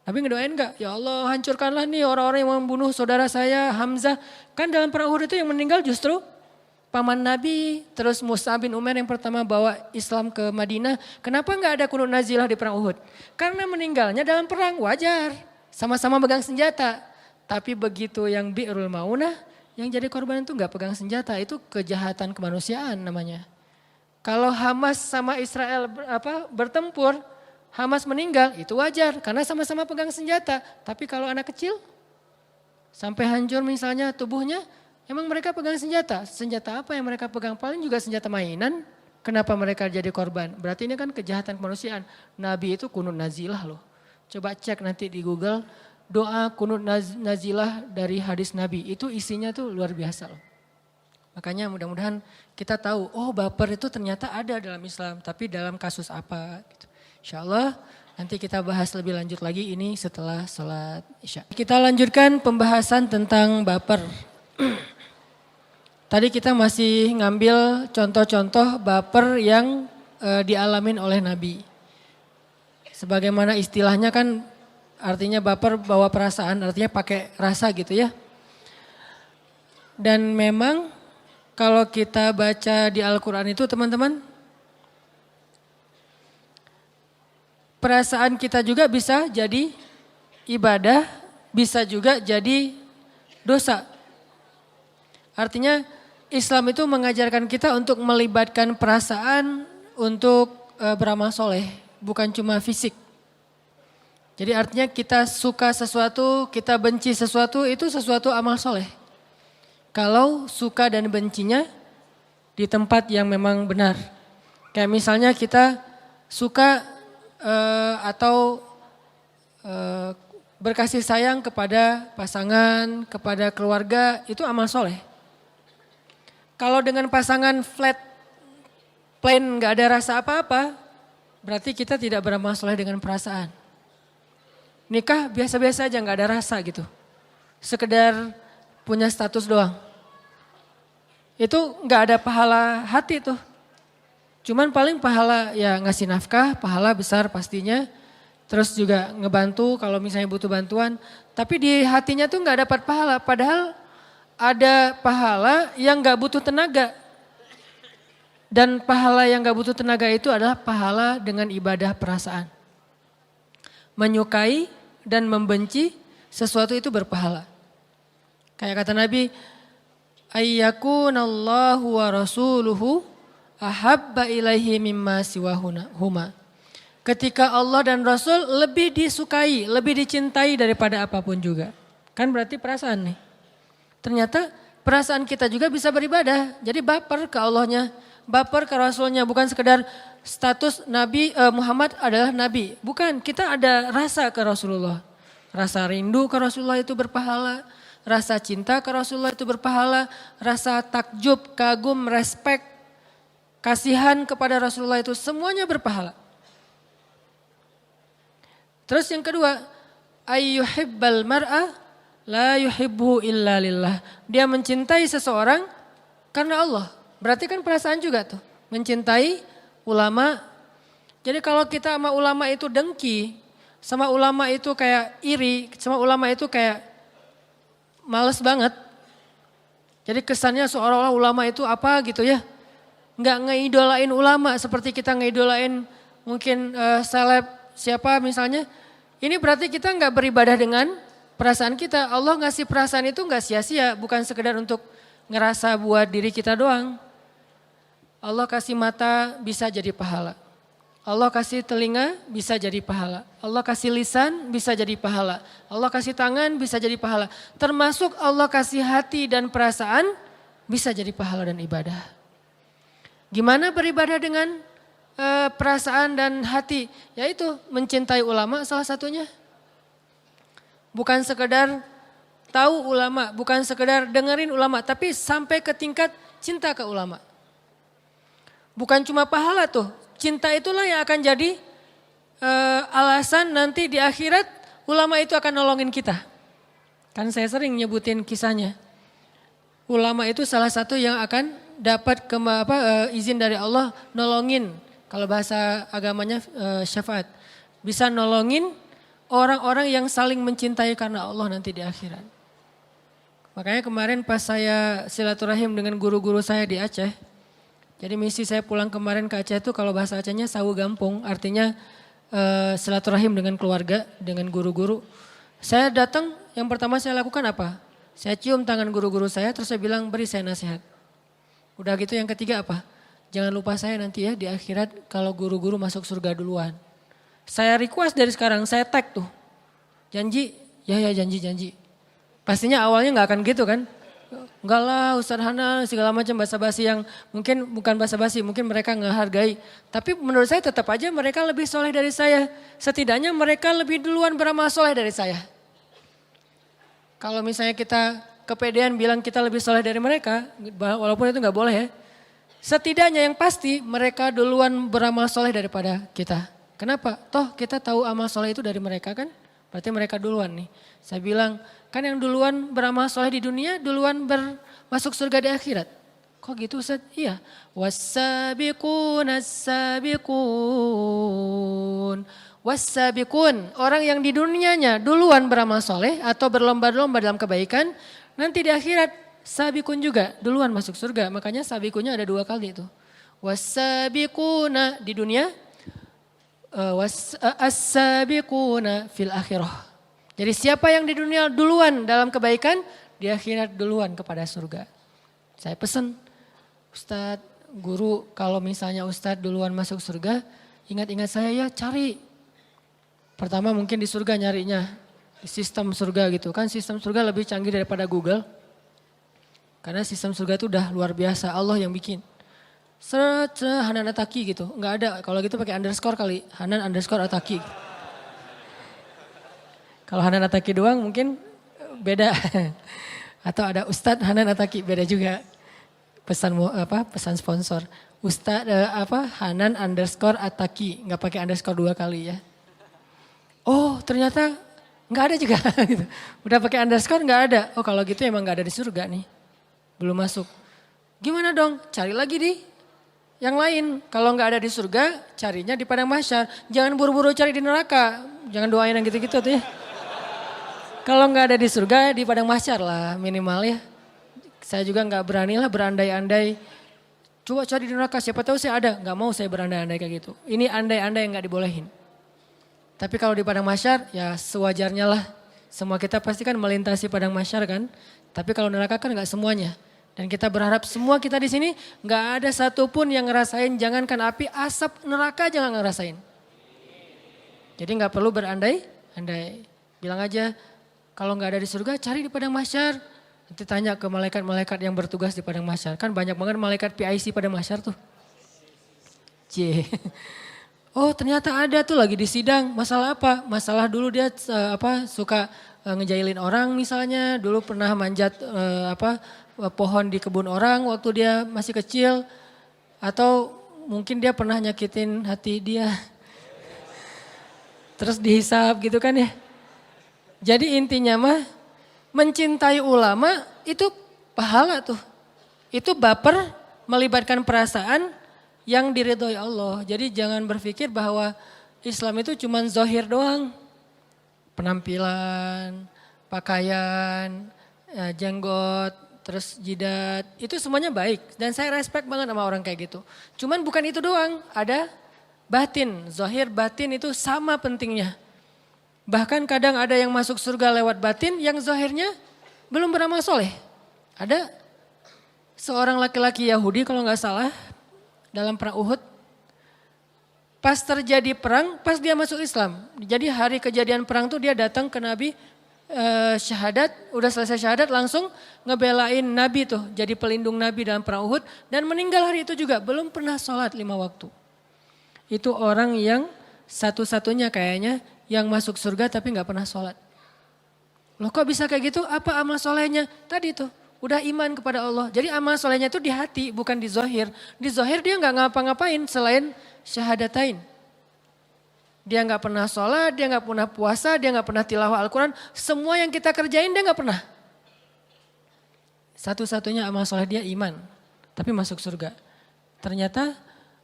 S1: Nabi ngedoain gak? Ya Allah hancurkanlah nih orang-orang yang membunuh saudara saya Hamzah. Kan dalam perang Uhud itu yang meninggal justru paman Nabi, terus Mus'ab bin Umair yang pertama bawa Islam ke Madinah. Kenapa gak ada kunut nazilah di perang Uhud? Karena meninggalnya dalam perang, wajar. Sama-sama pegang senjata. Tapi begitu yang Bi'rul Maunah, yang jadi korban itu gak pegang senjata. Itu kejahatan kemanusiaan namanya. Kalau Hamas sama Israel bertempur, Hamas meninggal, itu wajar. Karena sama-sama pegang senjata. Tapi kalau anak kecil, sampai hancur misalnya tubuhnya, emang mereka pegang senjata. Senjata apa yang mereka pegang? Paling juga senjata mainan. Kenapa mereka jadi korban? Berarti ini kan kejahatan kemanusiaan. Nabi itu kunut nazilah loh. Coba cek nanti di Google. Doa kunut nazilah dari hadis Nabi. Itu isinya tuh luar biasa loh. Makanya mudah-mudahan kita tahu, oh baper itu ternyata ada dalam Islam. Tapi dalam kasus apa gitu. Insya Allah nanti kita bahas lebih lanjut lagi ini setelah sholat Isya. Kita lanjutkan pembahasan tentang baper. Tadi kita masih ngambil contoh-contoh baper yang dialamin oleh Nabi. Sebagaimana istilahnya kan artinya baper bawa perasaan, artinya pakai rasa gitu ya. Dan memang kalau kita baca di Al-Quran itu teman-teman, perasaan kita juga bisa jadi ibadah, bisa juga jadi dosa. Artinya Islam itu mengajarkan kita untuk melibatkan perasaan untuk beramal soleh, bukan cuma fisik. Jadi artinya kita suka sesuatu, kita benci sesuatu, itu sesuatu amal soleh. Kalau suka dan bencinya di tempat yang memang benar. Kayak misalnya kita suka atau berkasih sayang kepada pasangan, kepada keluarga, itu amal soleh. Kalau dengan pasangan flat, plain, gak ada rasa apa-apa, berarti kita tidak beramal soleh dengan perasaan. Nikah biasa-biasa aja gak ada rasa gitu. Sekedar punya status doang. Itu gak ada pahala hati tuh. Cuman paling pahala ya ngasih nafkah, pahala besar pastinya. Terus juga ngebantu kalau misalnya butuh bantuan. Tapi di hatinya tuh gak dapat pahala. Padahal ada pahala yang gak butuh tenaga. Dan pahala yang gak butuh tenaga itu adalah pahala dengan ibadah perasaan. Menyukai dan membenci sesuatu itu berpahala. Kayak kata Nabi, ayyakunallahu wa rasuluhu ahabba ilaihi mimma siwahuma. Ketika Allah dan Rasul lebih disukai, lebih dicintai daripada apapun juga. Kan berarti perasaan nih. Ternyata perasaan kita juga bisa beribadah. Jadi baper ke Allahnya, baper ke Rasulnya. Bukan sekedar status Nabi Muhammad adalah Nabi. Bukan, kita ada rasa ke Rasulullah. Rasa rindu ke Rasulullah itu berpahala. Rasa cinta ke Rasulullah itu berpahala. Rasa takjub, kagum, respek, kasihan kepada Rasulullah itu semuanya berpahala. Terus yang kedua, ayyuhibbal mar'a la yuhibbu illa lillah. Dia mencintai seseorang karena Allah. Berarti kan perasaan juga tuh. Mencintai ulama. Jadi kalau kita sama ulama itu dengki, sama ulama itu kayak iri, sama ulama itu kayak males banget. Jadi kesannya seolah-olah ulama itu apa gitu ya. Nggak ngeidolain ulama seperti kita ngeidolain mungkin seleb siapa misalnya. Ini berarti kita nggak beribadah dengan perasaan kita. Allah ngasih perasaan itu nggak sia-sia, bukan sekedar untuk ngerasa buat diri kita doang. Allah kasih mata bisa jadi pahala. Allah kasih telinga bisa jadi pahala. Allah kasih lisan bisa jadi pahala. Allah kasih tangan bisa jadi pahala. Termasuk Allah kasih hati dan perasaan bisa jadi pahala dan ibadah. Gimana beribadah dengan perasaan dan hati? Yaitu mencintai ulama salah satunya. Bukan sekedar tahu ulama, bukan sekedar dengerin ulama, tapi sampai ke tingkat cinta ke ulama. Bukan cuma pahala tuh. Cinta itulah yang akan jadi alasan nanti di akhirat ulama itu akan nolongin kita. Kan saya sering nyebutin kisahnya. Ulama itu salah satu yang akan dapat izin dari Allah nolongin. Kalau bahasa agamanya syafaat. Bisa nolongin orang-orang yang saling mencintai karena Allah nanti di akhirat. Makanya kemarin pas saya silaturahim dengan guru-guru saya di Aceh. Jadi misi saya pulang kemarin ke Aceh itu kalau bahasa Acehnya sawu gampung, artinya silaturahim dengan keluarga, dengan guru-guru. Saya datang, yang pertama saya lakukan apa? Saya cium tangan guru-guru saya, terus saya bilang beri saya nasihat. Udah gitu yang ketiga apa? Jangan lupa saya nanti ya di akhirat kalau guru-guru masuk surga duluan. Saya request dari sekarang, saya tag tuh. Janji, ya janji. Pastinya awalnya gak akan gitu kan. Enggak lah Ustadz Hanan segala macam basa-basi yang mungkin bukan basa-basi, mungkin mereka ngehargai. Tapi menurut saya tetap aja mereka lebih soleh dari saya. Setidaknya mereka lebih duluan beramal soleh dari saya. Kalau misalnya kita kepedean bilang kita lebih soleh dari mereka, walaupun itu gak boleh ya. Setidaknya yang pasti mereka duluan beramal soleh daripada kita. Kenapa? Toh kita tahu amal soleh itu dari mereka kan? Berarti mereka duluan nih. Saya bilang kan yang duluan beramal soleh di dunia duluan masuk surga di akhirat. Kok gitu Ustaz? Iya. Wassabiqun as-sabiqun. Wassabiqun. Orang yang di dunianya duluan beramal soleh atau berlomba-lomba dalam kebaikan. Nanti di akhirat sabiqun juga duluan masuk surga. Makanya sabiqunnya ada 2 kali itu. Wassabiquna di dunia. As-sabiquna fil akhirah. Jadi siapa yang di dunia duluan dalam kebaikan, di akhirat duluan kepada surga. Saya pesan, Ustadz, guru kalau misalnya Ustadz duluan masuk surga, ingat-ingat saya ya cari. Pertama mungkin di surga nyarinya, di sistem surga gitu. Kan sistem surga lebih canggih daripada Google. Karena sistem surga itu udah luar biasa, Allah yang bikin. Hanan Ataki gitu, nggak ada. Kalau gitu pakai underscore kali, Hanan underscore Ataki. Kalau Hanan Ataki doang mungkin beda. Atau ada Ustadz Hanan Ataki beda juga. Pesan sponsor. Ustadz Hanan underscore Ataki, nggak pakai underscore 2 kali ya. Oh ternyata nggak ada juga. Gitu. Udah pakai underscore nggak ada. Oh kalau gitu emang nggak ada di surga nih, belum masuk. Gimana dong? Cari lagi di yang lain. Kalau nggak ada di surga, carinya di padang mahsyar. Jangan buru-buru cari di neraka. Jangan doain yang gitu-gitu tuh ya. Kalau nggak ada di surga, di padang mahsyar lah minimal ya. Saya juga nggak berani lah berandai-andai. Coba cari di neraka, siapa tahu saya ada. Nggak mau saya berandai-andai kayak gitu. Ini andai-andai yang nggak dibolehin. Tapi kalau di padang mahsyar, ya sewajarnya lah. Semua kita pasti kan melintasi padang mahsyar kan. Tapi kalau neraka kan nggak semuanya. Dan kita berharap semua kita di sini nggak ada satupun yang ngerasain. Jangankan api, asap neraka jangan ngerasain. Jadi nggak perlu berandai-andai. Bilang aja. Kalau nggak ada di surga, cari di padang mahsyar. Nanti tanya ke malaikat-malaikat yang bertugas di padang mahsyar. Kan banyak banget malaikat PIC padang mahsyar tuh. Oh ternyata ada tuh lagi di sidang. Masalah apa? Masalah dulu dia suka ngejailin orang misalnya. Dulu pernah manjat pohon di kebun orang waktu dia masih kecil. Atau mungkin dia pernah nyakitin hati dia. Terus dihisap gitu kan ya. Jadi intinya mah mencintai ulama itu pahala tuh. Itu baper melibatkan perasaan yang diridhoi Allah. Jadi jangan berpikir bahwa Islam itu cuma zahir doang. Penampilan, pakaian, jenggot, terus jidat, itu semuanya baik. Dan saya respect banget sama orang kayak gitu. Cuman bukan itu doang, ada batin, zahir batin itu sama pentingnya. Bahkan kadang ada yang masuk surga lewat batin yang zahirnya belum beramal soleh. Ada seorang laki-laki Yahudi kalau nggak salah dalam perang Uhud. Pas terjadi perang, pas dia masuk Islam. Jadi hari kejadian perang tuh dia datang ke Nabi, syahadat, udah selesai syahadat langsung ngebelain Nabi tuh. Jadi pelindung Nabi dalam perang Uhud dan meninggal hari itu juga. Belum pernah sholat 5 waktu. Itu orang yang satu-satunya kayaknya yang masuk surga tapi gak pernah sholat. Loh kok bisa kayak gitu? Apa amal solehnya? Tadi tuh udah iman kepada Allah. Jadi amal solehnya itu di hati bukan di zahir. Di zahir dia gak ngapa-ngapain selain syahadatain. Dia nggak pernah sholat, dia nggak pernah puasa, dia nggak pernah tilawah Al-Quran. Semua yang kita kerjain dia nggak pernah. Satu-satunya amal soleh dia iman, tapi masuk surga. Ternyata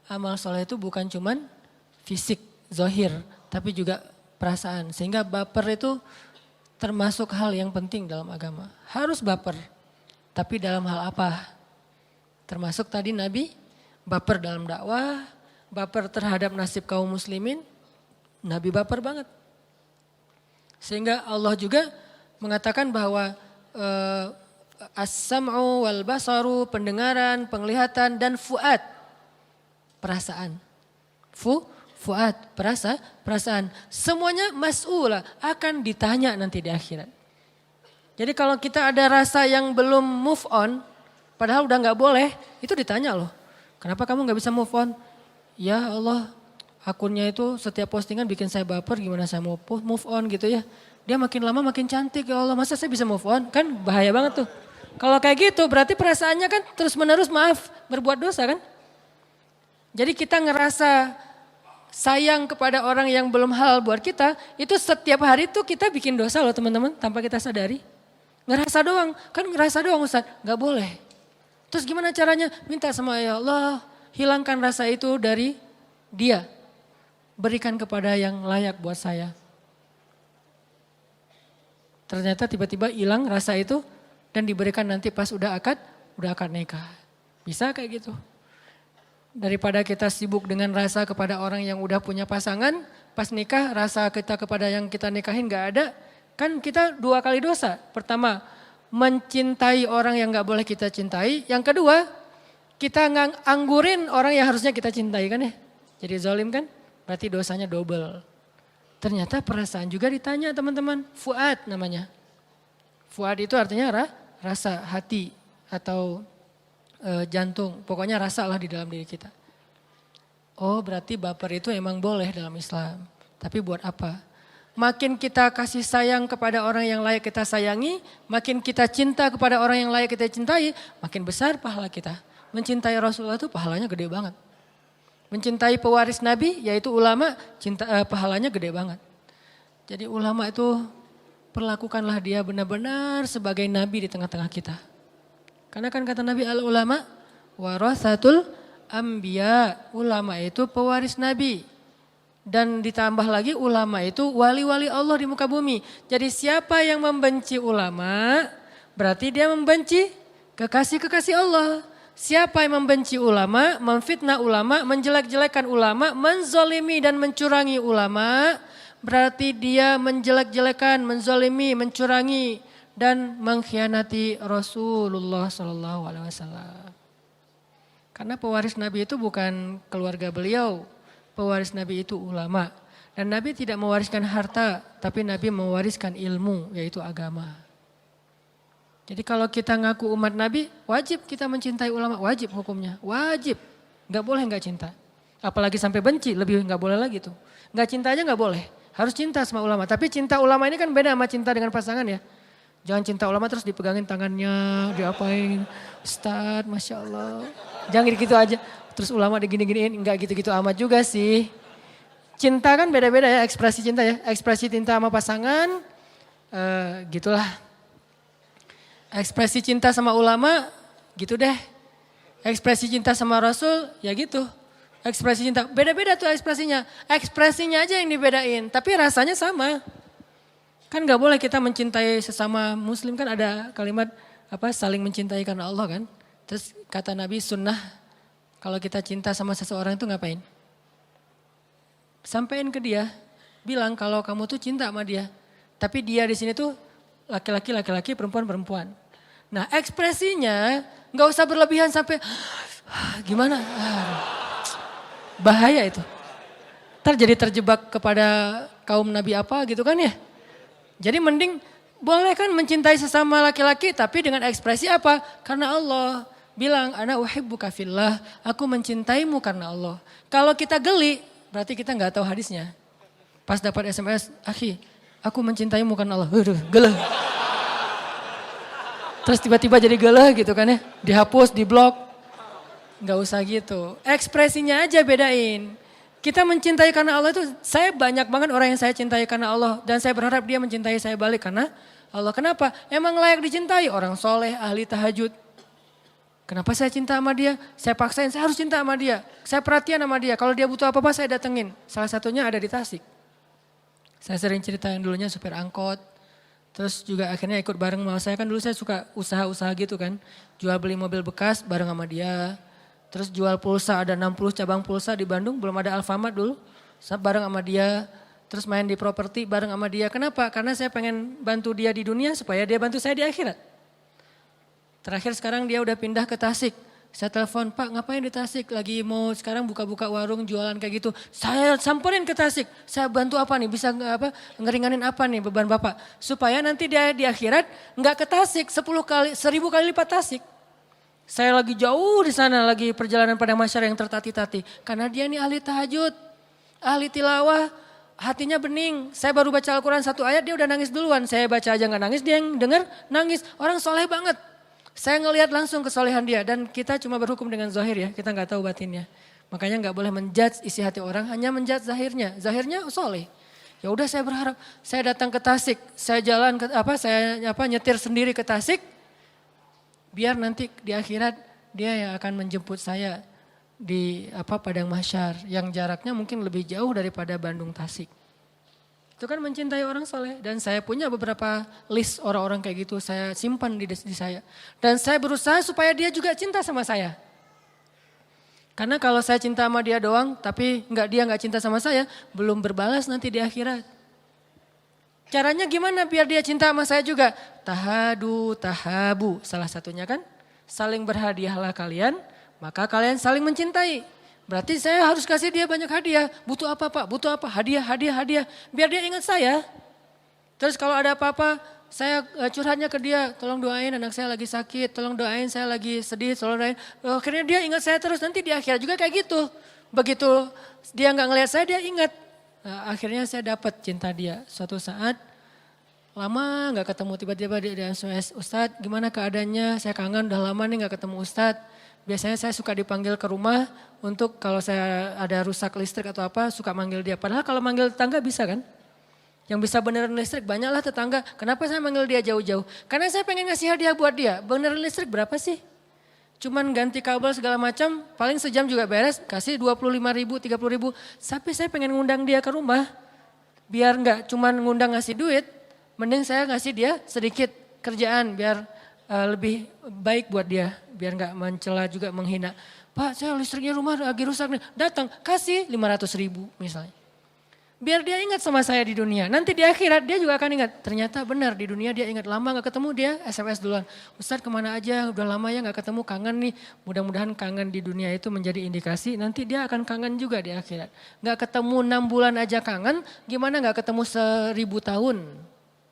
S1: amal soleh itu bukan cuman fisik, zahir, tapi juga perasaan. Sehingga baper itu termasuk hal yang penting dalam agama. Harus baper, tapi dalam hal apa? Termasuk tadi Nabi baper dalam dakwah, baper terhadap nasib kaum muslimin. Nabi baper banget. Sehingga Allah juga mengatakan bahwa as-sam'u wal basaru, pendengaran, penglihatan dan fuad, perasaan. Fuad, perasaan. Semuanya mas'ula, akan ditanya nanti di akhirat. Jadi kalau kita ada rasa yang belum move on, padahal udah gak boleh, itu ditanya loh. Kenapa kamu gak bisa move on? Ya Allah, akunnya itu setiap postingan bikin saya baper, gimana saya mau move on gitu ya. Dia makin lama makin cantik, ya Allah masa saya bisa move on? Kan bahaya banget tuh. Kalau kayak gitu berarti perasaannya kan terus menerus berbuat dosa kan. Jadi kita ngerasa sayang kepada orang yang belum halal buat kita, itu setiap hari tuh kita bikin dosa loh teman-teman tanpa kita sadari. Ngerasa doang, kan ngerasa doang Ustaz, gak boleh. Terus gimana caranya? Minta sama ya Allah, hilangkan rasa itu dari dia. Berikan kepada yang layak buat saya. Ternyata tiba-tiba hilang rasa itu dan diberikan nanti pas udah akad nikah. Bisa kayak gitu. Daripada kita sibuk dengan rasa kepada orang yang udah punya pasangan, pas nikah rasa kita kepada yang kita nikahin gak ada, kan kita 2 kali dosa. Pertama, mencintai orang yang gak boleh kita cintai. Yang kedua, kita nganggurin orang yang harusnya kita cintai kan ya. Jadi zalim kan? Berarti dosanya double. Ternyata perasaan juga ditanya teman-teman. Fuad namanya. Fuad itu artinya rasa hati atau jantung. Pokoknya rasa lah di dalam diri kita. Oh berarti baper itu emang boleh dalam Islam. Tapi buat apa? Makin kita kasih sayang kepada orang yang layak kita sayangi. Makin kita cinta kepada orang yang layak kita cintai. Makin besar pahala kita. Mencintai Rasulullah itu pahalanya gede banget. Mencintai pewaris Nabi yaitu ulama, pahalanya gede banget. Jadi ulama itu perlakukanlah dia benar-benar sebagai Nabi di tengah-tengah kita. Karena kan kata Nabi al-ulama warasatul anbiya, ulama itu pewaris Nabi. Dan ditambah lagi ulama itu wali-wali Allah di muka bumi. Jadi siapa yang membenci ulama berarti dia membenci kekasih-kekasih Allah. Siapa yang membenci ulama, memfitnah ulama, menjelek-jelekan ulama, menzolimi dan mencurangi ulama, berarti dia menjelek-jelekan, menzolimi, mencurangi dan mengkhianati Rasulullah SAW. Karena pewaris Nabi itu bukan keluarga beliau, pewaris Nabi itu ulama. Dan Nabi tidak mewariskan harta, tapi Nabi mewariskan ilmu, yaitu agama. Jadi kalau kita ngaku umat Nabi, wajib kita mencintai ulama, wajib hukumnya, wajib. Gak boleh gak cinta. Apalagi sampai benci, lebih gak boleh lagi tuh. Gak cinta aja gak boleh, harus cinta sama ulama. Tapi cinta ulama ini kan beda sama cinta dengan pasangan ya. Jangan cinta ulama terus dipegangin tangannya, diapain. Ustadz, Masya Allah. Jangan gitu aja, terus ulama digini-giniin, gak gitu-gitu amat juga sih. Cinta kan beda-beda ya, ekspresi cinta ya. Ekspresi cinta sama pasangan, gitulah. Ekspresi cinta sama ulama gitu deh. Ekspresi cinta sama Rasul ya gitu. Ekspresi cinta beda-beda tuh ekspresinya. Ekspresinya aja yang dibedain tapi rasanya sama. Kan gak boleh kita mencintai sesama muslim kan ada kalimat saling mencintai karena Allah kan. Terus kata Nabi sunnah kalau kita cinta sama seseorang itu ngapain? Sampaikan ke dia, bilang kalau kamu tuh cinta sama dia. Tapi dia di sini tuh laki-laki, perempuan. Nah ekspresinya nggak usah berlebihan sampai gimana, bahaya itu. Ntar jadi terjebak kepada kaum Nabi apa gitu kan ya. Jadi mending boleh kan mencintai sesama laki-laki tapi dengan ekspresi apa? Karena Allah bilang ana uhibbuka fillah, aku mencintaimu karena Allah. Kalau kita geli berarti kita nggak tahu hadisnya. Pas dapat SMS, akhi aku mencintaimu karena Allah, geleh. Terus tiba-tiba jadi geleh gitu kan ya, dihapus, diblok. Nggak usah gitu, ekspresinya aja bedain. Kita mencintai karena Allah itu, saya banyak banget orang yang saya cintai karena Allah. Dan saya berharap dia mencintai saya balik karena Allah. Kenapa? Emang layak dicintai, orang soleh, ahli tahajud. Kenapa saya cinta sama dia? Saya paksain, saya harus cinta sama dia. Saya perhatian sama dia, kalau dia butuh apa-apa saya datengin. Salah satunya ada di Tasik. Saya sering cerita yang dulunya supir angkot. Terus juga akhirnya ikut bareng sama saya, kan dulu saya suka usaha-usaha gitu kan. Jual beli mobil bekas bareng sama dia. Terus jual pulsa, ada 60 cabang pulsa di Bandung, belum ada Alfamart dulu. Bareng sama dia, terus main di properti bareng sama dia. Kenapa? Karena saya pengen bantu dia di dunia supaya dia bantu saya di akhirat. Terakhir sekarang dia udah pindah ke Tasik. Saya telepon, Pak ngapain di Tasik? Lagi mau sekarang buka-buka warung jualan kayak gitu. Saya samperin ke Tasik, saya bantu apa nih? Bisa ngeringanin apa nih beban Bapak? Supaya nanti dia di akhirat nggak ke Tasik 10 kali lipat Tasik. Saya lagi jauh di sana, lagi perjalanan pada masyarakat yang tertati-tati. Karena dia nih ahli tahajud, ahli tilawah, hatinya bening. Saya baru baca Al-Quran 1 ayat, dia udah nangis duluan. Saya baca aja gak nangis, dia yang denger nangis. Orang soleh banget. Saya ngelihat langsung kesolehan dia. Dan kita cuma berhukum dengan zahir ya, kita gak tahu batinnya. Makanya gak boleh menjudge isi hati orang, hanya menjudge zahirnya. Zahirnya soleh. Ya udah saya berharap, saya datang ke Tasik, saya jalan ke nyetir sendiri ke Tasik. Biar nanti di akhirat dia yang akan menjemput saya di padang mahsyar yang jaraknya mungkin lebih jauh daripada Bandung Tasik. Itu kan mencintai orang soleh. Dan saya punya beberapa list orang-orang kayak gitu, saya simpan di saya. Dan saya berusaha supaya dia juga cinta sama saya. Karena kalau saya cinta sama dia doang tapi dia nggak cinta sama saya, belum berbalas nanti di akhirat. Caranya gimana biar dia cinta sama saya juga? Tahadu, tahabu. Salah satunya kan saling berhadiahlah kalian, maka kalian saling mencintai. Berarti saya harus kasih dia banyak hadiah. Butuh apa Pak? Butuh apa? Hadiah. Biar dia ingat saya. Terus kalau ada apa-apa, saya curhatnya ke dia. Tolong doain anak saya lagi sakit, tolong doain saya lagi sedih, tolong doain. Akhirnya dia ingat saya terus, nanti di akhirat juga kayak gitu. Begitu dia nggak ngelihat saya, dia ingat. Nah, akhirnya saya dapat cinta dia. Suatu saat lama nggak ketemu, tiba-tiba dia SMS, Ustadz gimana keadaannya? Saya kangen udah lama nih nggak ketemu Ustadz. Biasanya saya suka dipanggil ke rumah untuk kalau saya ada rusak listrik atau apa suka manggil dia. Padahal kalau manggil tetangga bisa kan? Yang bisa benerin listrik banyaklah tetangga. Kenapa saya manggil dia jauh-jauh? Karena saya pengen ngasih hadiah buat dia. Benerin listrik berapa sih? Cuman ganti kabel segala macam, paling sejam juga beres, kasih 25.000, 30.000. Tapi saya pengen ngundang dia ke rumah, biar nggak cuman ngundang ngasih duit, mending saya ngasih dia sedikit kerjaan, biar lebih baik buat dia, biar nggak mencela juga menghina. Pak saya listriknya rumah lagi rusak nih, datang kasih 500.000 misalnya. Biar dia ingat sama saya di dunia. Nanti di akhirat dia juga akan ingat. Ternyata benar di dunia dia ingat, lama gak ketemu dia SMS duluan. Ustadz kemana aja, udah lama ya gak ketemu, kangen nih. Mudah-mudahan kangen di dunia itu menjadi indikasi nanti dia akan kangen juga di akhirat. Gak ketemu 6 bulan aja kangen, gimana gak ketemu 1000 tahun.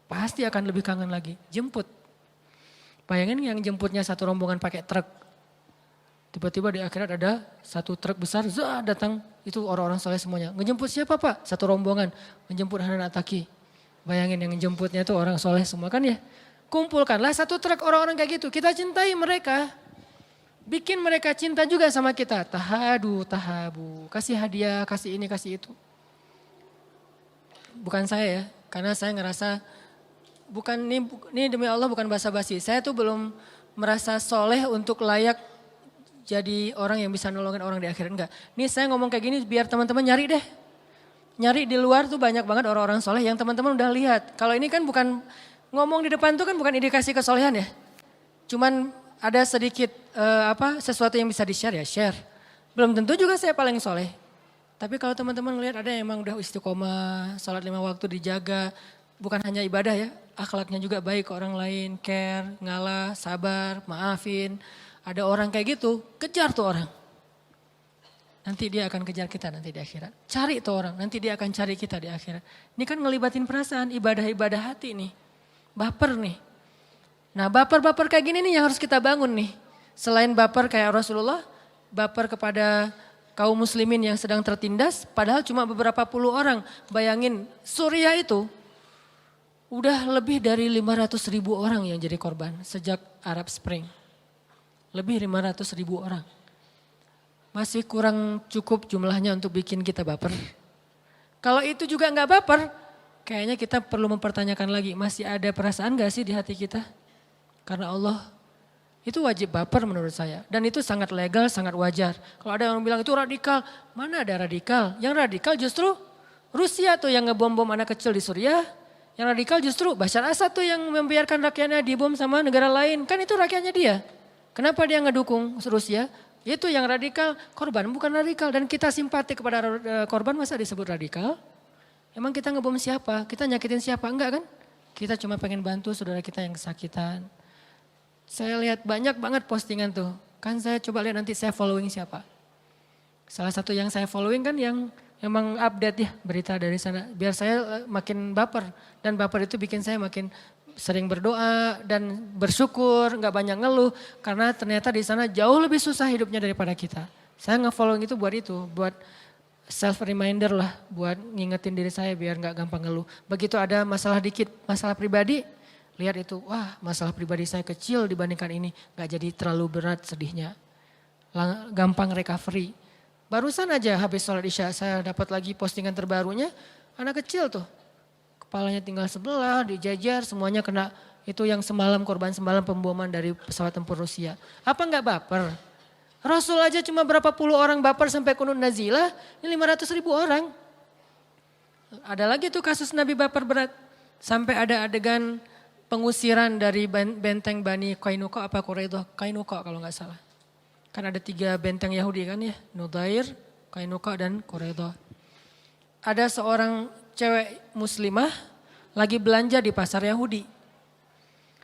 S1: Pasti akan lebih kangen lagi. Jemput. Bayangin yang jemputnya satu rombongan pakai truk. Tiba-tiba di akhirat ada satu truk besar, datang, itu orang-orang soleh semuanya. Ngejemput siapa Pak? Satu rombongan, ngejemput Hanan Ataki. Bayangin yang ngejemputnya itu orang soleh semua kan ya. Kumpulkanlah satu truk orang-orang kayak gitu, kita cintai mereka. Bikin mereka cinta juga sama kita. Tahadu, tahabu, kasih hadiah, kasih ini, kasih itu. Bukan saya ya, karena saya ngerasa, ini demi Allah bukan basa-basi. Saya tuh belum merasa soleh untuk layak jadi orang yang bisa nolongin orang di akhirat, enggak. Nih saya ngomong kayak gini biar teman-teman nyari deh. Nyari di luar tuh banyak banget orang-orang soleh yang teman-teman udah lihat. Kalau ini kan bukan, ngomong di depan tuh kan bukan indikasi kesolehan ya. cuman ada sedikit sesuatu yang bisa di-share ya share. Belum tentu juga saya paling soleh. Tapi kalau teman-teman ngelihat ada yang emang udah istiqomah, sholat 5 waktu dijaga, bukan hanya ibadah ya, akhlaknya juga baik ke orang lain, care, ngalah, sabar, maafin. Ada orang kayak gitu, kejar tuh orang. Nanti dia akan kejar kita nanti di akhirat. Cari tuh orang, nanti dia akan cari kita di akhirat. Ini kan ngelibatin perasaan, ibadah-ibadah hati nih. Baper nih. Nah baper-baper kayak gini nih yang harus kita bangun nih. Selain baper kayak Rasulullah, baper kepada kaum muslimin yang sedang tertindas, padahal cuma beberapa puluh orang. Bayangin Suriah itu udah lebih dari 500.000 orang yang jadi korban sejak Arab Spring. Lebih 500.000 orang. Masih kurang cukup jumlahnya untuk bikin kita baper. Kalau itu juga nggak baper, kayaknya kita perlu mempertanyakan lagi, masih ada perasaan gak sih di hati kita? Karena Allah, itu wajib baper menurut saya. Dan itu sangat legal, sangat wajar. Kalau ada yang bilang itu radikal, mana ada radikal? Yang radikal justru Rusia tuh yang ngebom-bom anak kecil di Suriah. Yang radikal justru Bashar Assad tuh yang membiarkan rakyatnya dibom sama negara lain. Kan itu rakyatnya dia. Kenapa dia ngedukung Rusia? Itu yang radikal, korban bukan radikal. Dan kita simpati kepada korban, masa disebut radikal? Emang kita ngebom siapa? Kita nyakitin siapa? Enggak kan? Kita cuma pengen bantu saudara kita yang kesakitan. Saya lihat banyak banget postingan tuh. Kan saya coba lihat nanti saya following siapa. Salah satu yang saya following kan yang emang update ya berita dari sana. Biar saya makin baper. Dan baper itu bikin saya makin sering berdoa dan bersyukur, nggak banyak ngeluh. Karena ternyata di sana jauh lebih susah hidupnya daripada kita. Saya nge-following itu, buat self reminder lah. Buat ngingetin diri saya biar nggak gampang ngeluh. Begitu ada masalah dikit, masalah pribadi, lihat itu, wah masalah pribadi saya kecil dibandingkan ini. Nggak jadi terlalu berat sedihnya. Gampang recovery. Barusan aja habis sholat isya saya dapat lagi postingan terbarunya, anak kecil tuh. Kepalanya tinggal sebelah, dijajar, semuanya kena. Itu yang korban semalam pemboman dari pesawat tempur Rusia. Apa enggak baper? Rasul aja cuma berapa puluh orang baper sampai kunut nazilah, ini 500.000 orang. Ada lagi tuh kasus Nabi baper berat. Sampai ada adegan pengusiran dari benteng Bani Qainuqa apa Quraidah? Qainuqa kalau nggak salah. Kan ada 3 benteng Yahudi kan ya, Nudair, Qainuqa dan Quraidah. Ada seorang cewek muslimah lagi belanja di pasar Yahudi.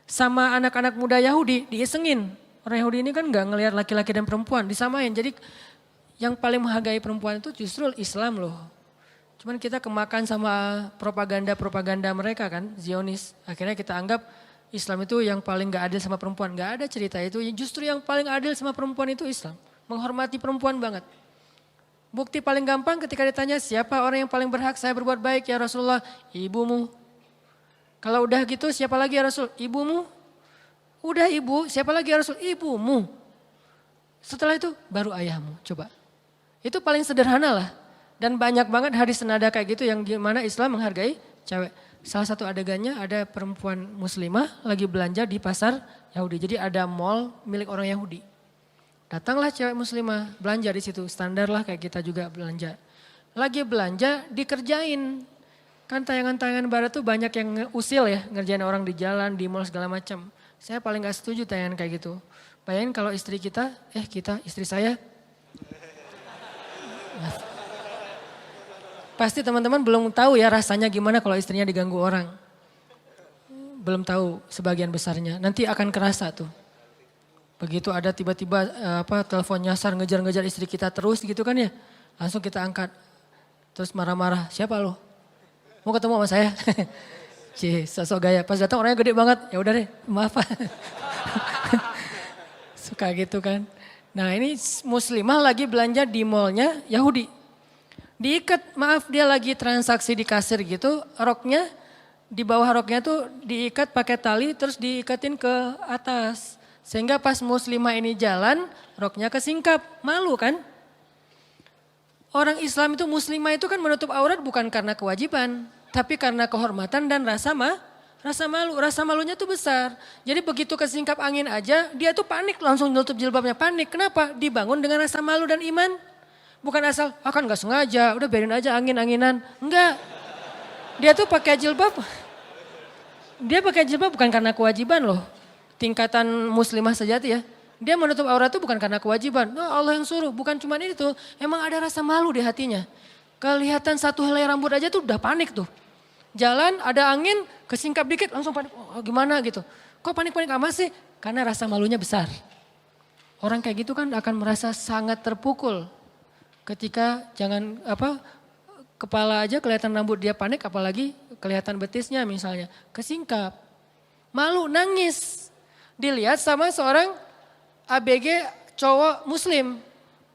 S1: Sama anak-anak muda Yahudi diisengin. Orang Yahudi ini kan gak ngelihat laki-laki dan perempuan, disamain. Jadi yang paling menghargai perempuan itu justru Islam loh. Cuman kita kemakan sama propaganda mereka kan, Zionis. Akhirnya kita anggap Islam itu yang paling gak adil sama perempuan. Gak ada cerita itu, justru yang paling adil sama perempuan itu Islam. Menghormati perempuan banget. Bukti paling gampang ketika ditanya siapa orang yang paling berhak saya berbuat baik ya Rasulullah, ibumu. Kalau udah gitu siapa lagi ya Rasul? Ibumu. Udah ibu, siapa lagi ya Rasul? Ibumu. Setelah itu baru ayahmu, coba. Itu paling sederhana lah. Dan banyak banget hadis senada kayak gitu yang gimana Islam menghargai cewek. Salah satu adegannya ada perempuan muslimah lagi belanja di pasar Yahudi. Jadi ada mall milik orang Yahudi. Datanglah cewek muslimah belanja di situ, standar lah kayak kita juga belanja. Lagi belanja dikerjain. Kan tayangan-tayangan barat tuh banyak yang usil ya, ngerjain orang di jalan, di mall segala macam. Saya paling gak setuju tayangan kayak gitu. Bayangin kalau istri kita, istri saya. Pasti teman-teman belum tahu ya rasanya gimana kalau istrinya diganggu orang. Belum tahu sebagian besarnya, nanti akan kerasa tuh. Begitu ada tiba-tiba telepon nyasar ngejar-ngejar istri kita terus gitu kan ya. Langsung kita angkat. Terus marah-marah, siapa lo? Mau ketemu sama saya? Cih, sosok gaya. Pas datang orangnya gede banget, ya udah deh maaf. Suka gitu kan. Nah ini muslimah lagi belanja di mallnya Yahudi. Diikat, maaf dia lagi transaksi di kasir gitu, roknya di bawah roknya tuh diikat pakai tali terus diikatin ke atas. Sehingga pas muslimah ini jalan, roknya kesingkap. Malu kan? Orang Islam itu muslimah itu kan menutup aurat bukan karena kewajiban. Tapi karena kehormatan dan rasa malu. Rasa malunya tuh besar. Jadi begitu kesingkap angin aja, dia tuh panik langsung nutup jilbabnya. Panik, kenapa? Dibangun dengan rasa malu dan iman. Bukan asal, kan gak sengaja, udah biarin aja angin-anginan. Enggak. Dia tuh pakai jilbab. Dia pakai jilbab bukan karena kewajiban loh. tingkatan muslimah sejati ya. Dia menutup aurat itu bukan karena kewajiban. Oh, Allah yang suruh, bukan cuma itu. Emang ada rasa malu di hatinya. Kelihatan satu helai rambut aja tuh udah panik tuh. Jalan ada angin, kesingkap dikit langsung panik. Oh, gimana gitu. Kok panik-panik amat sih? Karena rasa malunya besar. Orang kayak gitu kan akan merasa sangat terpukul. Ketika kepala aja kelihatan rambut dia panik, apalagi kelihatan betisnya misalnya. Kesingkap. Malu, nangis. Dilihat sama seorang ABG cowok muslim.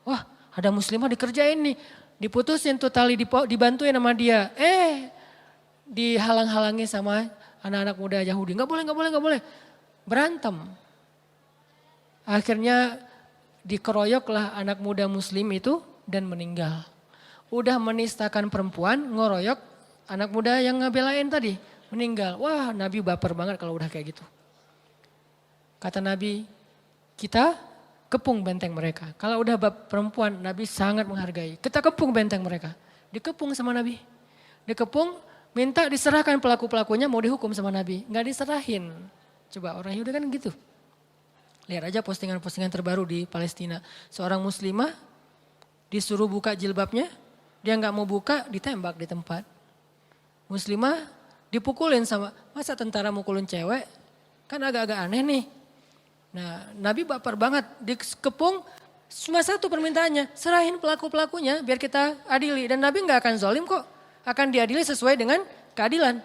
S1: Wah, ada muslimah dikerjain nih. Diputusin tuh tali, dibantuin sama dia. Dihalang-halangi sama anak-anak muda Yahudi. Gak boleh. Berantem. Akhirnya dikeroyoklah anak muda muslim itu dan meninggal. Udah menistakan perempuan, ngoroyok anak muda yang ngebelain tadi. Meninggal. Wah, Nabi baper banget kalau udah kayak gitu. Kata Nabi, kita kepung benteng mereka. Kalau udah perempuan, Nabi sangat menghargai. Kita kepung benteng mereka. Dikepung sama Nabi. Dikepung, minta diserahkan pelaku-pelakunya mau dihukum sama Nabi. Nggak diserahin. Coba orang Yahudi kan gitu. Lihat aja postingan-postingan terbaru di Palestina. Seorang muslimah disuruh buka jilbabnya. Dia nggak mau buka, ditembak di tempat. Muslimah dipukulin sama, masa tentara mukulin cewek? Kan agak-agak aneh nih. Nah, Nabi baper banget, dikepung cuma satu permintaannya, serahin pelaku-pelakunya biar kita adili. Dan Nabi nggak akan zolim kok, akan diadili sesuai dengan keadilan.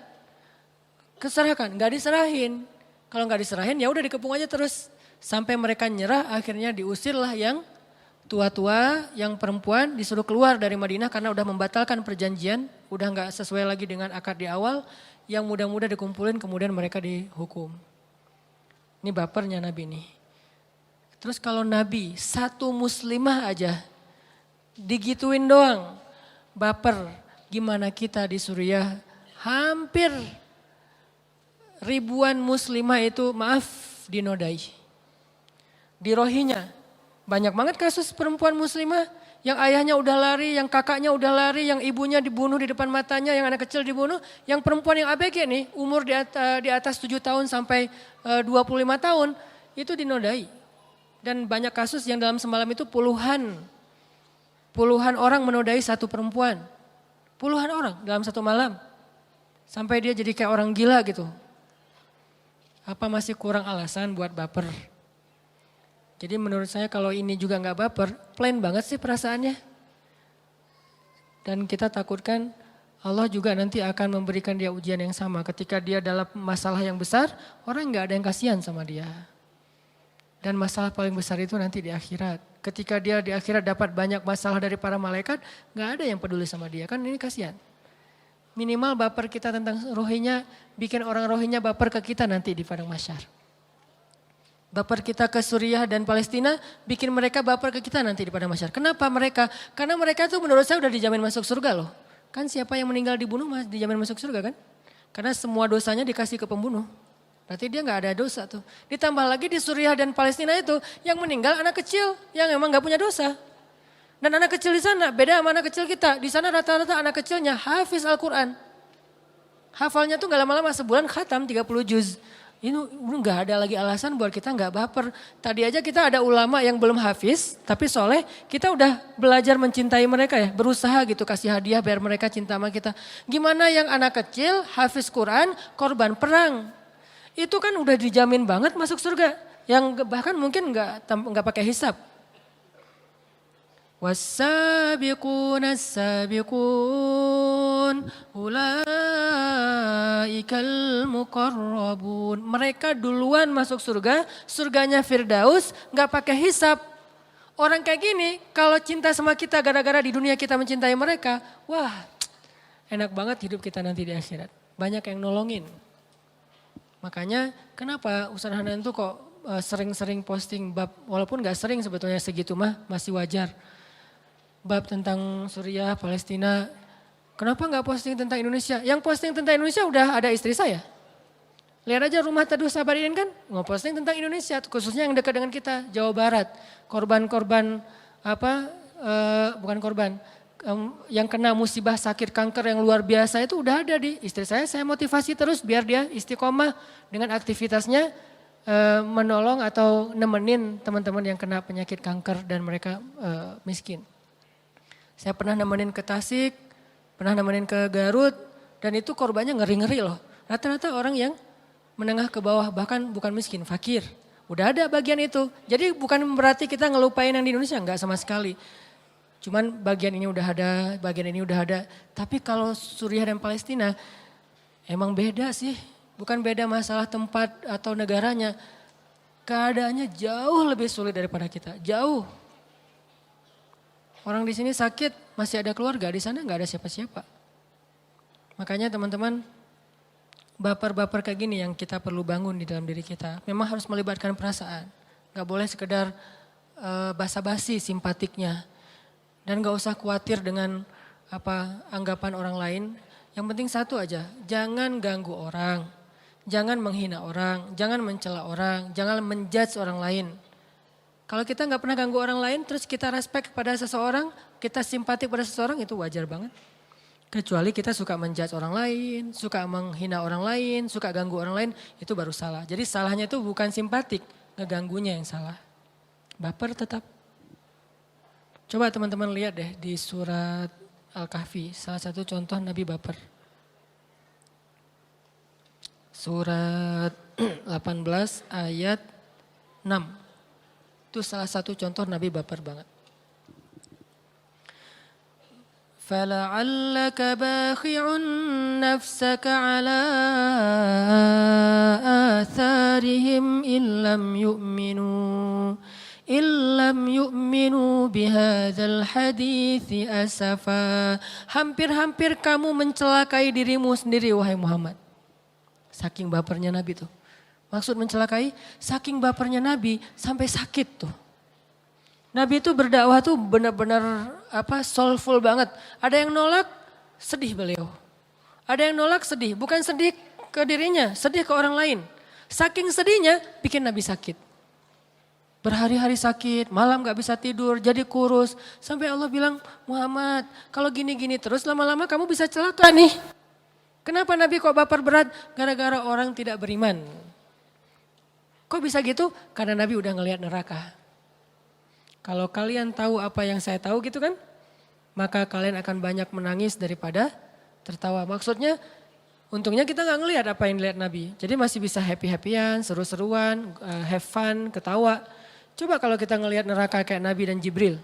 S1: Keserahkan, nggak diserahin. Kalau nggak diserahin ya udah dikepung aja terus. Sampai mereka nyerah, akhirnya diusirlah yang tua-tua, yang perempuan disuruh keluar dari Madinah karena udah membatalkan perjanjian. Udah nggak sesuai lagi dengan akad di awal, yang muda-muda dikumpulin kemudian mereka dihukum. Ini bapernya Nabi nih. Terus kalau Nabi satu muslimah aja digituin doang baper. Gimana kita di Suriah hampir ribuan muslimah itu dinodai. Di Rohingya banyak banget kasus perempuan muslimah yang ayahnya udah lari, yang kakaknya udah lari, yang ibunya dibunuh di depan matanya, yang anak kecil dibunuh. Yang perempuan yang ABG nih umur di atas 7 tahun sampai 25 tahun itu dinodai. Dan banyak kasus yang dalam semalam itu puluhan orang menodai satu perempuan. Puluhan orang dalam satu malam. Sampai dia jadi kayak orang gila gitu. Apa masih kurang alasan buat baper? Jadi menurut saya kalau ini juga gak baper, plain banget sih perasaannya. Dan kita takutkan Allah juga nanti akan memberikan dia ujian yang sama. Ketika dia dalam masalah yang besar, orang gak ada yang kasihan sama dia. Dan masalah paling besar itu nanti di akhirat. Ketika dia di akhirat dapat banyak masalah dari para malaikat, gak ada yang peduli sama dia. Kan ini kasihan. Minimal baper kita tentang Rohingya, bikin orang Rohingya baper ke kita nanti di padang mahsyar. Baper kita ke Suriah dan Palestina, bikin mereka baper ke kita nanti di padang mahsyar. Kenapa mereka? Karena mereka tuh menurut saya udah dijamin masuk surga loh. Kan siapa yang meninggal dibunuh dijamin masuk surga kan? Karena semua dosanya dikasih ke pembunuh. Berarti dia gak ada dosa tuh. Ditambah lagi di Suriah dan Palestina itu yang meninggal anak kecil yang emang gak punya dosa. Dan anak kecil di sana beda sama anak kecil kita. Di sana rata-rata anak kecilnya hafiz Al-Quran. Hafalnya tuh gak lama-lama sebulan khatam 30 juz. Ini gak ada lagi alasan buat kita gak baper. Tadi aja kita ada ulama yang belum hafiz tapi soleh. Kita udah belajar mencintai mereka ya. Berusaha gitu kasih hadiah biar mereka cinta sama kita. Gimana yang anak kecil hafiz Quran korban perang. Itu kan udah dijamin banget masuk surga. Yang bahkan mungkin gak pakai hisab. Was-sabiquna as-sabiqun ulaikal muqarrabun. Mereka duluan masuk surga, surganya Firdaus, gak pakai hisab. Orang kayak gini kalau cinta sama kita gara-gara di dunia kita mencintai mereka, wah enak banget hidup kita nanti di akhirat. Banyak yang nolongin. Makanya kenapa Ustaz Hanan tuh kok sering-sering posting bab, walaupun gak sering sebetulnya segitu mah masih wajar. Bab tentang Suriah, Palestina. Kenapa gak posting tentang Indonesia? Yang posting tentang Indonesia udah ada istri saya. Lihat aja Rumah Teduh Sabarin kan nge-posting tentang Indonesia. Khususnya yang dekat dengan kita, Jawa Barat. Korban-korban bukan korban. Yang kena musibah sakit kanker yang luar biasa itu udah ada di istri saya motivasi terus biar dia istiqomah dengan aktivitasnya menolong atau nemenin teman-teman yang kena penyakit kanker dan mereka miskin. Saya pernah nemenin ke Tasik, pernah nemenin ke Garut, dan itu korbannya ngeri-ngeri loh. Rata-rata orang yang menengah ke bawah, bahkan bukan miskin, fakir. Udah ada bagian itu. Jadi bukan berarti kita ngelupain yang di Indonesia, enggak sama sekali. Cuman bagian ini udah ada, bagian ini udah ada. Tapi kalau Suriah dan Palestina, emang beda sih. Bukan beda masalah tempat atau negaranya. Keadaannya jauh lebih sulit daripada kita, jauh. Orang di sini sakit, masih ada keluarga, di sana nggak ada siapa-siapa. Makanya teman-teman, baper-baper kayak gini yang kita perlu bangun di dalam diri kita. Memang harus melibatkan perasaan, nggak boleh sekedar basa-basi simpatiknya. Dan nggak usah khawatir dengan anggapan orang lain. Yang penting satu aja, jangan ganggu orang, jangan menghina orang, jangan mencela orang, jangan menjudge orang lain. Kalau kita nggak pernah ganggu orang lain, terus kita respect pada seseorang, kita simpati pada seseorang, itu wajar banget. Kecuali kita suka menjudge orang lain, suka menghina orang lain, suka ganggu orang lain, itu baru salah. Jadi salahnya itu bukan simpatik, ngeganggunya yang salah. Baper tetap. Coba teman-teman lihat deh di surat Al-Kahfi, salah satu contoh Nabi baper. Surat 18 ayat 6. Itu salah satu contoh Nabi baper banget. فَلَعَلَّكَ بَاخِعٌ نَفْسَكَ عَلَىٰ آثَارِهِمْ إِن لَّمْ يُؤْمِنُوا بِهَذَا الْحَدِيثِ أَسَفًا. Hampir-hampir kamu mencelakai dirimu sendiri wahai Muhammad. Saking bapernya Nabi tuh. Maksud mencelakai, saking bapernya Nabi sampai sakit tuh. Nabi itu berdakwah tuh benar-benar soulful banget. Ada yang nolak, sedih beliau. Ada yang nolak sedih, bukan sedih ke dirinya, sedih ke orang lain. Saking sedihnya bikin Nabi sakit. Berhari-hari sakit, malam gak bisa tidur, jadi kurus. Sampai Allah bilang, Muhammad kalau gini-gini terus lama-lama kamu bisa celaka nih. Kenapa Nabi kok baper berat? Gara-gara orang tidak beriman. Kok bisa gitu? Karena Nabi udah ngelihat neraka. Kalau kalian tahu apa yang saya tahu gitu kan, maka kalian akan banyak menangis daripada tertawa. Maksudnya, untungnya kita gak ngelihat apa yang dilihat Nabi. Jadi masih bisa happy-happyan, seru-seruan, have fun, ketawa. Coba kalau kita ngelihat neraka kayak Nabi dan Jibril.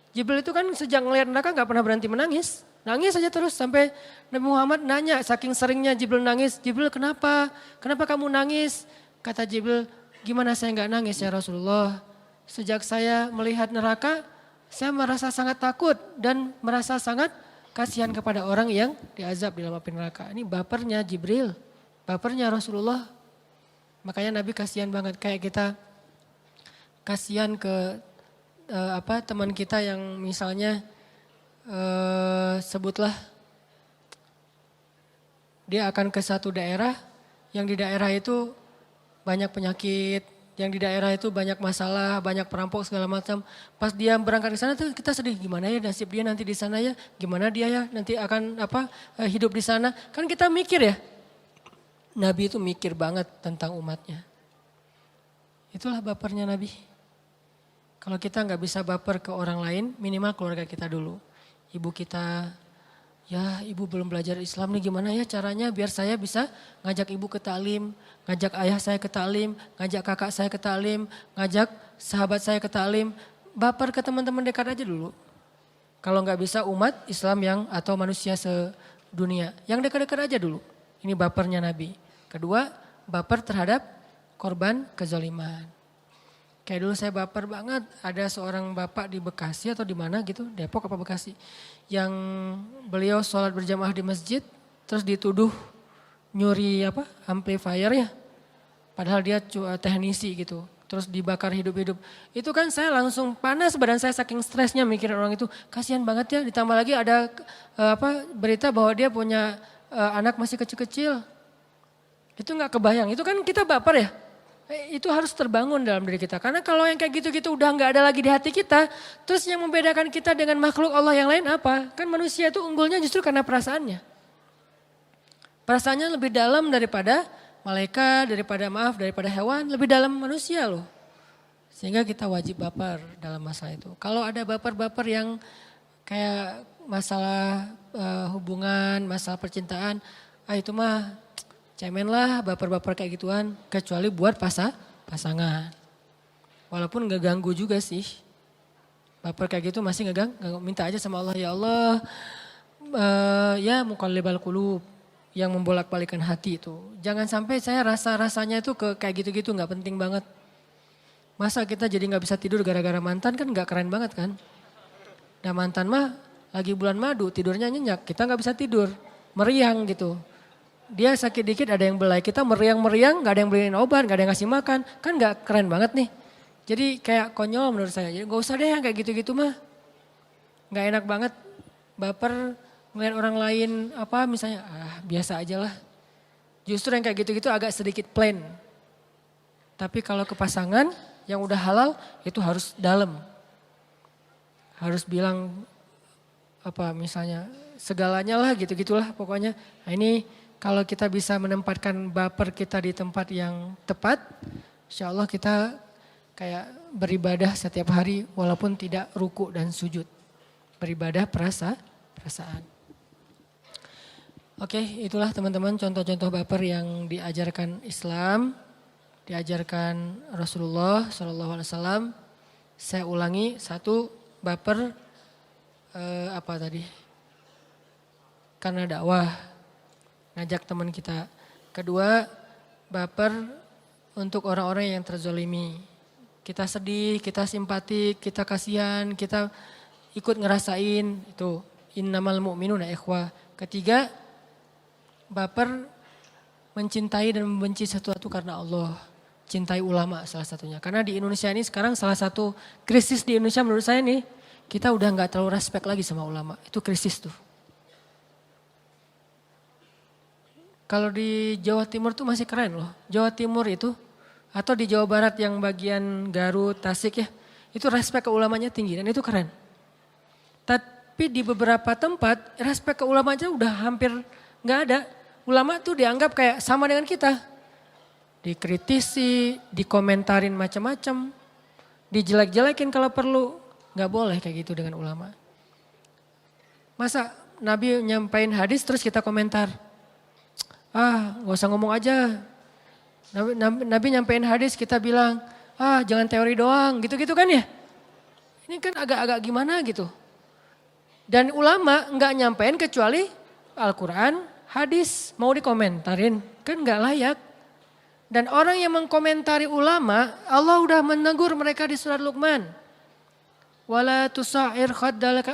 S1: Jibril itu kan sejak ngelihat neraka gak pernah berhenti menangis. Nangis aja terus sampai Nabi Muhammad nanya, saking seringnya Jibril nangis. Jibril kenapa? Kenapa kamu nangis? Kata Jibril, gimana saya gak nangis ya Rasulullah? Sejak saya melihat neraka, saya merasa sangat takut dan merasa sangat kasihan kepada orang yang diazab di dalam api neraka. Ini bapernya Jibril, bapernya Rasulullah. Makanya Nabi kasihan banget, kayak kita kasihan ke teman kita yang misalnya sebutlah dia akan ke satu daerah, yang di daerah itu banyak penyakit, yang di daerah itu banyak masalah, banyak perampok segala macam. Pas dia berangkat ke sana tuh kita sedih, gimana ya nasib dia nanti di sana ya, gimana dia ya nanti akan hidup di sana. Kan kita mikir ya, Nabi itu mikir banget tentang umatnya. Itulah bapernya Nabi. Kalau kita nggak bisa baper ke orang lain, minimal keluarga kita dulu. Ibu kita, ya ibu belum belajar Islam nih, gimana ya caranya biar saya bisa ngajak ibu ke taklim, ngajak ayah saya ke taklim, ngajak kakak saya ke taklim, ngajak sahabat saya ke taklim. Baper ke teman-teman dekat aja dulu. Kalau nggak bisa umat Islam yang atau manusia sedunia, yang dekat-dekat aja dulu. Ini bapernya Nabi. Kedua, baper terhadap korban kezaliman. Kayak dulu saya baper banget, ada seorang bapak di Bekasi atau di mana gitu, Depok apa Bekasi. Yang beliau sholat berjamaah di masjid, terus dituduh nyuri amplifier ya. Padahal dia teknisi gitu, terus dibakar hidup-hidup. Itu kan saya langsung panas badan saya saking stresnya mikirin orang itu. Kasihan banget ya, ditambah lagi ada berita bahwa dia punya anak masih kecil-kecil. Itu gak kebayang, itu kan kita baper ya. Itu harus terbangun dalam diri kita. Karena kalau yang kayak gitu-gitu udah gak ada lagi di hati kita. Terus yang membedakan kita dengan makhluk Allah yang lain apa? Kan manusia itu unggulnya justru karena perasaannya. Perasaannya lebih dalam daripada malaikat, daripada hewan, lebih dalam manusia loh. Sehingga kita wajib baper dalam masalah itu. Kalau ada baper-baper yang kayak masalah hubungan, masalah percintaan, itu mah cemen lah baper-baper kayak gituan. Kecuali buat pasangan. Walaupun gak ganggu juga sih. Baper kayak gitu masih gak ganggu. Minta aja sama Allah, ya Allah ya muqallibal qulub, yang membolak-balikan hati itu. Jangan sampai saya rasanya itu kayak gitu-gitu, gak penting banget. Masa kita jadi gak bisa tidur gara-gara mantan, kan gak keren banget kan. Dan mantan mah lagi bulan madu, tidurnya nyenyak, kita gak bisa tidur. Meriang gitu. Dia sakit dikit ada yang belai, kita meriang-meriang gak ada yang beliin obat, gak ada yang ngasih makan. Kan gak keren banget nih. Jadi kayak konyol menurut saya. Jadi gak usah deh yang kayak gitu-gitu mah. Gak enak banget. Baper ngeliat orang lain apa misalnya, biasa aja lah. Justru yang kayak gitu-gitu agak sedikit plain. Tapi kalau ke pasangan yang udah halal itu harus dalam. Harus bilang apa misalnya segalanya lah gitu-gitulah pokoknya. Nah ini kalau kita bisa menempatkan baper kita di tempat yang tepat, insya Allah kita kayak beribadah setiap hari walaupun tidak ruku dan sujud. Beribadah perasaan. Oke, itulah teman-teman contoh-contoh baper yang diajarkan Islam, diajarkan Rasulullah SAW. Saya ulangi, 1, baper apa tadi? Karena dakwah, ngajak teman kita. 2, baper untuk orang-orang yang terzolimi. Kita sedih, kita simpatik, kita kasihan, kita ikut ngerasain itu. Innamal mu'minuna ikhwah. 3, baper mencintai dan membenci sesuatu karena Allah. Cintai ulama salah satunya. Karena di Indonesia ini sekarang salah satu krisis di Indonesia menurut saya nih. Kita udah gak terlalu respect lagi sama ulama. Itu krisis tuh. Kalau di Jawa Timur tuh masih keren loh. Jawa Timur itu atau di Jawa Barat yang bagian Garut, Tasik ya. Itu respect ke ulamanya tinggi dan itu keren. Tapi di beberapa tempat respect ke ulamanya udah hampir gak ada. Ulama tuh dianggap kayak sama dengan kita. Dikritisi, dikomentarin macam-macam, dijelek-jelekin kalau perlu. Gak boleh kayak gitu dengan ulama. Masa Nabi nyampain hadis terus kita komentar. Gak usah ngomong aja. Nabi nyampein hadis kita bilang, jangan teori doang gitu-gitu kan ya. Ini kan agak-agak gimana gitu. Dan ulama gak nyampein kecuali Al-Quran, hadis mau dikomentarin, kan gak layak. Dan orang yang mengkomentari ulama, Allah udah menegur mereka di surat Luqman. Wala tusa'ir khaddalaka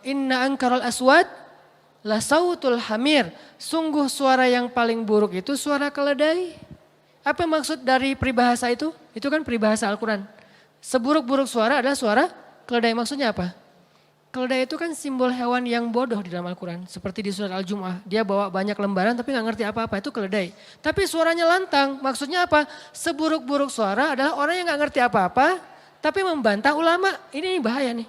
S1: inna ankaral aswad la sautul hamir. Sungguh suara yang paling buruk itu suara keledai. Apa maksud dari peribahasa itu? Itu kan peribahasa Al-Quran. Seburuk-buruk suara adalah suara keledai. Maksudnya apa? Keledai itu kan simbol hewan yang bodoh di dalam Al-Quran. Seperti di surat Al-Jum'ah. Dia bawa banyak lembaran tapi gak ngerti apa-apa. Itu keledai. Tapi suaranya lantang. Maksudnya apa? Seburuk-buruk suara adalah orang yang gak ngerti apa-apa. Tapi membantah ulama. Ini bahaya nih.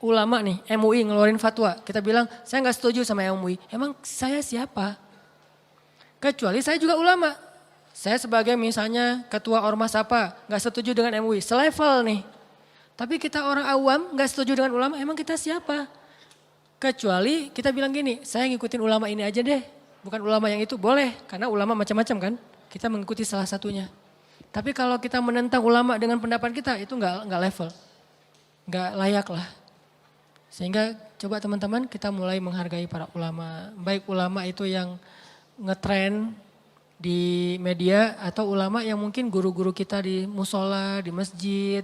S1: Ulama nih, MUI ngeluarin fatwa. Kita bilang, saya gak setuju sama MUI. Emang saya siapa? Kecuali saya juga ulama. Saya sebagai misalnya ketua ormas apa. Gak setuju dengan MUI. Selevel nih. Tapi kita orang awam gak setuju dengan ulama, emang kita siapa? Kecuali kita bilang gini, saya ngikutin ulama ini aja deh. Bukan ulama yang itu, boleh. Karena ulama macam-macam kan. Kita mengikuti salah satunya. Tapi kalau kita menentang ulama dengan pendapat kita, itu gak level. Gak layak lah. Sehingga coba teman-teman kita mulai menghargai para ulama. Baik ulama itu yang ngetrend di media atau ulama yang mungkin guru-guru kita di musola, di masjid,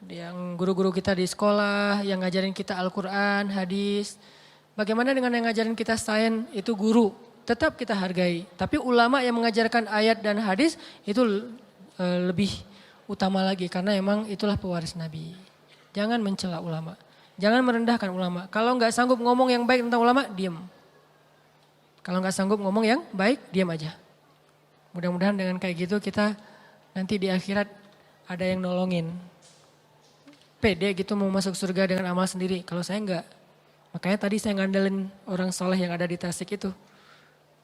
S1: yang guru-guru kita di sekolah, yang ngajarin kita Al-Quran, hadis. Bagaimana dengan yang ngajarin kita sains, itu guru. Tetap kita hargai. Tapi ulama yang mengajarkan ayat dan hadis itu lebih utama lagi. Karena emang itulah pewaris Nabi. Jangan mencela ulama. Jangan merendahkan ulama. Kalau nggak sanggup ngomong yang baik tentang ulama, diam. Kalau nggak sanggup ngomong yang baik, diam aja. Mudah-mudahan dengan kayak gitu kita nanti di akhirat ada yang nolongin. Pede gitu mau masuk surga dengan amal sendiri. Kalau saya enggak. Makanya tadi saya ngandelin orang soleh yang ada di Tasik itu.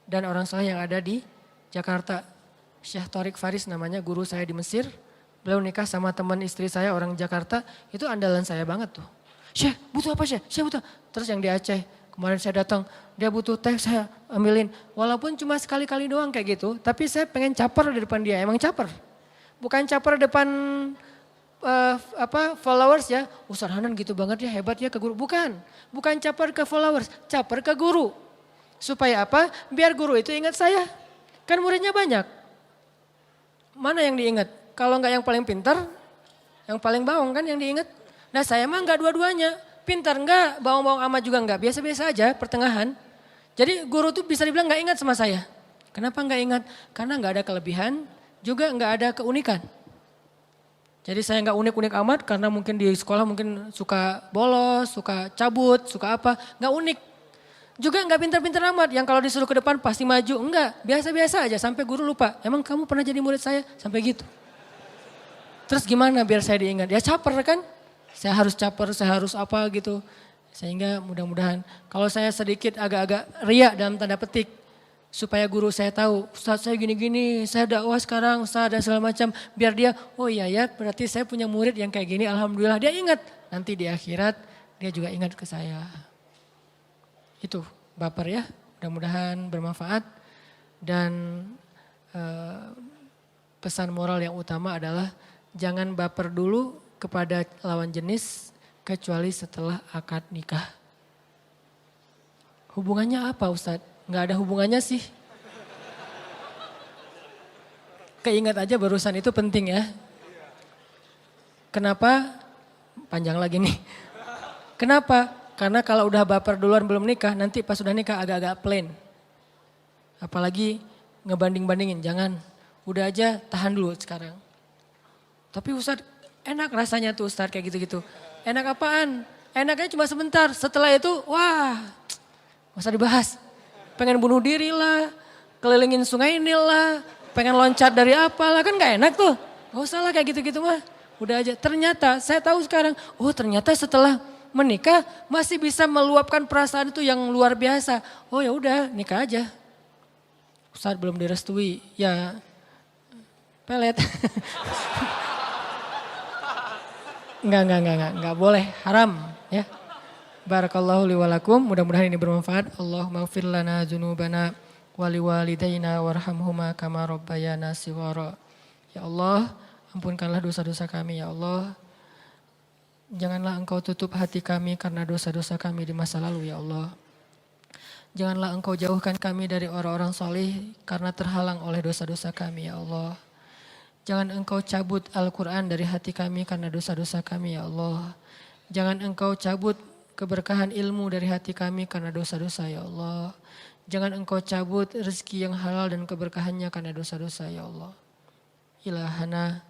S1: dan orang soleh yang ada di Jakarta. Syekh Thorik Faris namanya, guru saya di Mesir. Beliau nikah sama teman istri saya orang Jakarta, itu andalan saya banget tuh. Syekh butuh apa Syekh? Syekh butuh. Terus yang di Aceh, kemarin saya datang, dia butuh teh saya ambilin. Walaupun cuma sekali-kali doang kayak gitu, tapi saya pengen caper di depan dia, emang caper. Bukan caper depan followers ya, Ustaz Hanan gitu banget ya, hebat ya ke guru. Bukan caper ke followers, caper ke guru. Supaya apa? Biar guru itu ingat saya. Kan muridnya banyak. Mana yang diingat? Kalau enggak yang paling pintar, yang paling bawang kan yang diingat. Nah saya mah enggak dua-duanya. Pintar enggak, bawang-bawang amat juga enggak. Biasa-biasa aja, pertengahan. Jadi guru tuh bisa dibilang enggak ingat sama saya. Kenapa enggak ingat? Karena enggak ada kelebihan, juga enggak ada keunikan. Jadi saya nggak unik-unik amat karena mungkin di sekolah mungkin suka bolos, suka cabut, suka apa. Nggak unik. Juga nggak pintar-pintar amat yang kalau disuruh ke depan pasti maju. Enggak, biasa-biasa aja sampai guru lupa. Emang kamu pernah jadi murid saya? Sampai gitu. Terus gimana biar saya diingat? Ya caper kan. Saya harus caper, saya harus apa gitu. Sehingga mudah-mudahan kalau saya sedikit agak-agak riak dalam tanda petik. Supaya guru saya tahu, Ustaz saya gini-gini, saya dakwah sekarang, Ustaz dan segala macam. Biar dia, oh iya ya berarti saya punya murid yang kayak gini, alhamdulillah dia ingat. Nanti di akhirat dia juga ingat ke saya. Itu baper ya, mudah-mudahan bermanfaat. Dan pesan moral yang utama adalah jangan baper dulu kepada lawan jenis kecuali setelah akad nikah. Hubungannya apa Ustaz? Nggak ada hubungannya sih. Keingat aja barusan itu penting ya. Kenapa? Panjang lagi nih. Kenapa? Karena kalau udah baper duluan belum nikah, nanti pas udah nikah agak-agak plain. Apalagi ngebanding-bandingin, jangan. Udah aja tahan dulu sekarang. Tapi Ustadz enak rasanya tuh Ustadz kayak gitu-gitu. Enak apaan? Enaknya cuma sebentar, setelah itu wah gak usah dibahas. Pengen bunuh diri lah, kelilingin sungai Nil lah, pengen loncat dari apa lah, kan gak enak tuh. Gak usah lah kayak gitu-gitu mah. Udah aja, ternyata saya tahu sekarang, oh ternyata setelah menikah masih bisa meluapkan perasaan itu yang luar biasa. Oh ya udah nikah aja. Ustaz belum direstui, ya pelet. Enggak boleh, haram ya. Barakallahu li walakum, mudah-mudahan ini bermanfaat. Allahumma ighfir lana dzunubana wa liwalidayna warhamhuma kama rabbayana shighara. Ya Allah, ampunkanlah dosa-dosa kami ya Allah. Janganlah Engkau tutup hati kami karena dosa-dosa kami di masa lalu ya Allah. Janganlah Engkau jauhkan kami dari orang-orang soleh karena terhalang oleh dosa-dosa kami ya Allah. Jangan Engkau cabut Al-Quran dari hati kami karena dosa-dosa kami ya Allah. Jangan Engkau cabut keberkahan ilmu dari hati kami karena dosa-dosa ya Allah. Jangan Engkau cabut rezeki yang halal dan keberkahannya karena dosa-dosa ya Allah. Ilahana,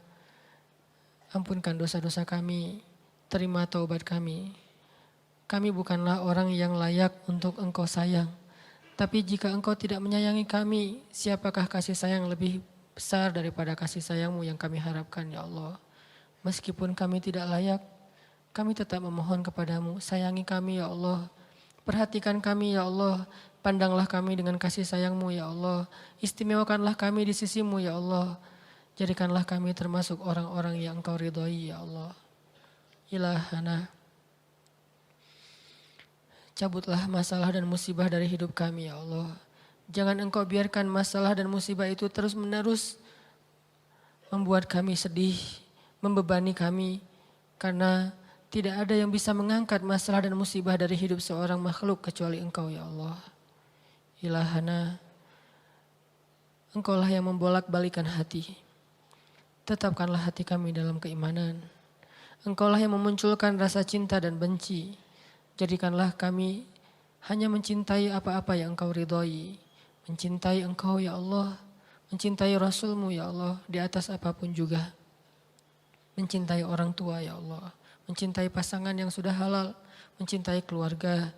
S1: ampunkan dosa-dosa kami, terima taubat kami. Kami bukanlah orang yang layak untuk Engkau sayang. Tapi jika Engkau tidak menyayangi kami, siapakah kasih sayang lebih besar daripada kasih sayang-Mu yang kami harapkan ya Allah. Meskipun kami tidak layak, kami tetap memohon kepadamu, sayangi kami ya Allah. Perhatikan kami ya Allah, pandanglah kami dengan kasih sayang-Mu ya Allah. Istimewakanlah kami di sisi-Mu ya Allah. Jadikanlah kami termasuk orang-orang yang Engkau ridhoi ya Allah. Ilahana, cabutlah masalah dan musibah dari hidup kami ya Allah. Jangan Engkau biarkan masalah dan musibah itu terus menerus membuat kami sedih, membebani kami. Karena tidak ada yang bisa mengangkat masalah dan musibah dari hidup seorang makhluk kecuali Engkau ya Allah. Ilahana, Engkaulah yang membolak-balikan hati. Tetapkanlah hati kami dalam keimanan. Engkaulah yang memunculkan rasa cinta dan benci. Jadikanlah kami hanya mencintai apa-apa yang Engkau ridhoi. Mencintai Engkau ya Allah. Mencintai Rasul-Mu ya Allah di atas apapun juga. Mencintai orang tua ya Allah. Mencintai pasangan yang sudah halal, mencintai keluarga,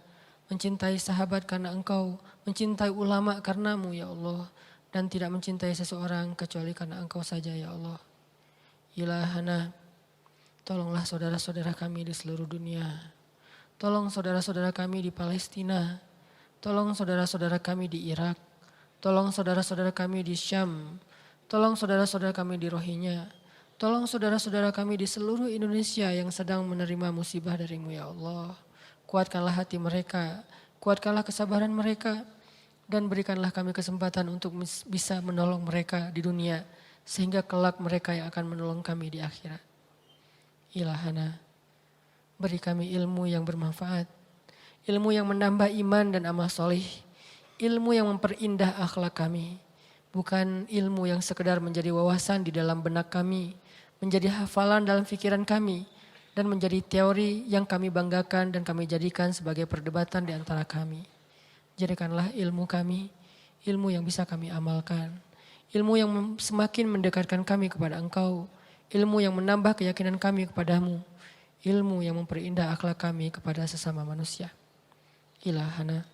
S1: mencintai sahabat karena Engkau, mencintai ulama karenamu ya Allah, dan tidak mencintai seseorang kecuali karena Engkau saja ya Allah. Ilahana, tolonglah saudara-saudara kami di seluruh dunia. Tolong saudara-saudara kami di Palestina. Tolong saudara-saudara kami di Irak. Tolong saudara-saudara kami di Syam. Tolong saudara-saudara kami di Rohingya. Tolong saudara-saudara kami di seluruh Indonesia yang sedang menerima musibah dari-Mu ya Allah. Kuatkanlah hati mereka, kuatkanlah kesabaran mereka, dan berikanlah kami kesempatan untuk bisa menolong mereka di dunia, sehingga kelak mereka yang akan menolong kami di akhirat. Ilahana, beri kami ilmu yang bermanfaat, ilmu yang menambah iman dan amal solih, ilmu yang memperindah akhlak kami, bukan ilmu yang sekedar menjadi wawasan di dalam benak kami, menjadi hafalan dalam pikiran kami, dan menjadi teori yang kami banggakan dan kami jadikan sebagai perdebatan di antara kami. Jadikanlah ilmu kami, ilmu yang bisa kami amalkan, ilmu yang semakin mendekatkan kami kepada Engkau, ilmu yang menambah keyakinan kami kepadamu, ilmu yang memperindah akhlak kami kepada sesama manusia. Ilahana,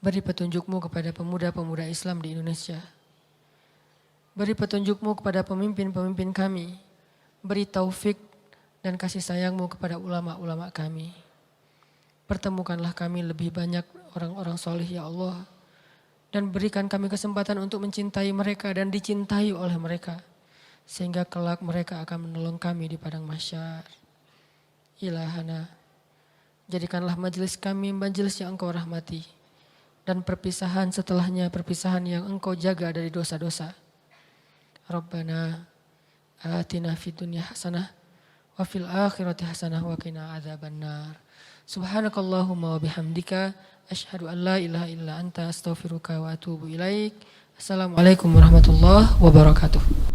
S1: beri petunjuk-Mu kepada pemuda-pemuda Islam di Indonesia. Beri petunjuk-Mu kepada pemimpin-pemimpin kami. Beri taufik dan kasih sayang-Mu kepada ulama-ulama kami. Pertemukanlah kami lebih banyak orang-orang soleh ya Allah. Dan berikan kami kesempatan untuk mencintai mereka dan dicintai oleh mereka. Sehingga kelak mereka akan menolong kami di padang mahsyar. Ilahana, jadikanlah majelis kami majelis yang Engkau rahmati. Dan perpisahan setelahnya perpisahan yang Engkau jaga dari dosa-dosa. Rabbana atina fid dunya hasanah wa fil akhirati hasanah wa qina adzabannar. Subhanakallahumma wa bihamdika asyhadu an la ilaha illa anta astaghfiruka wa atubu ilaik. Assalamualaikum warahmatullahi wabarakatuh.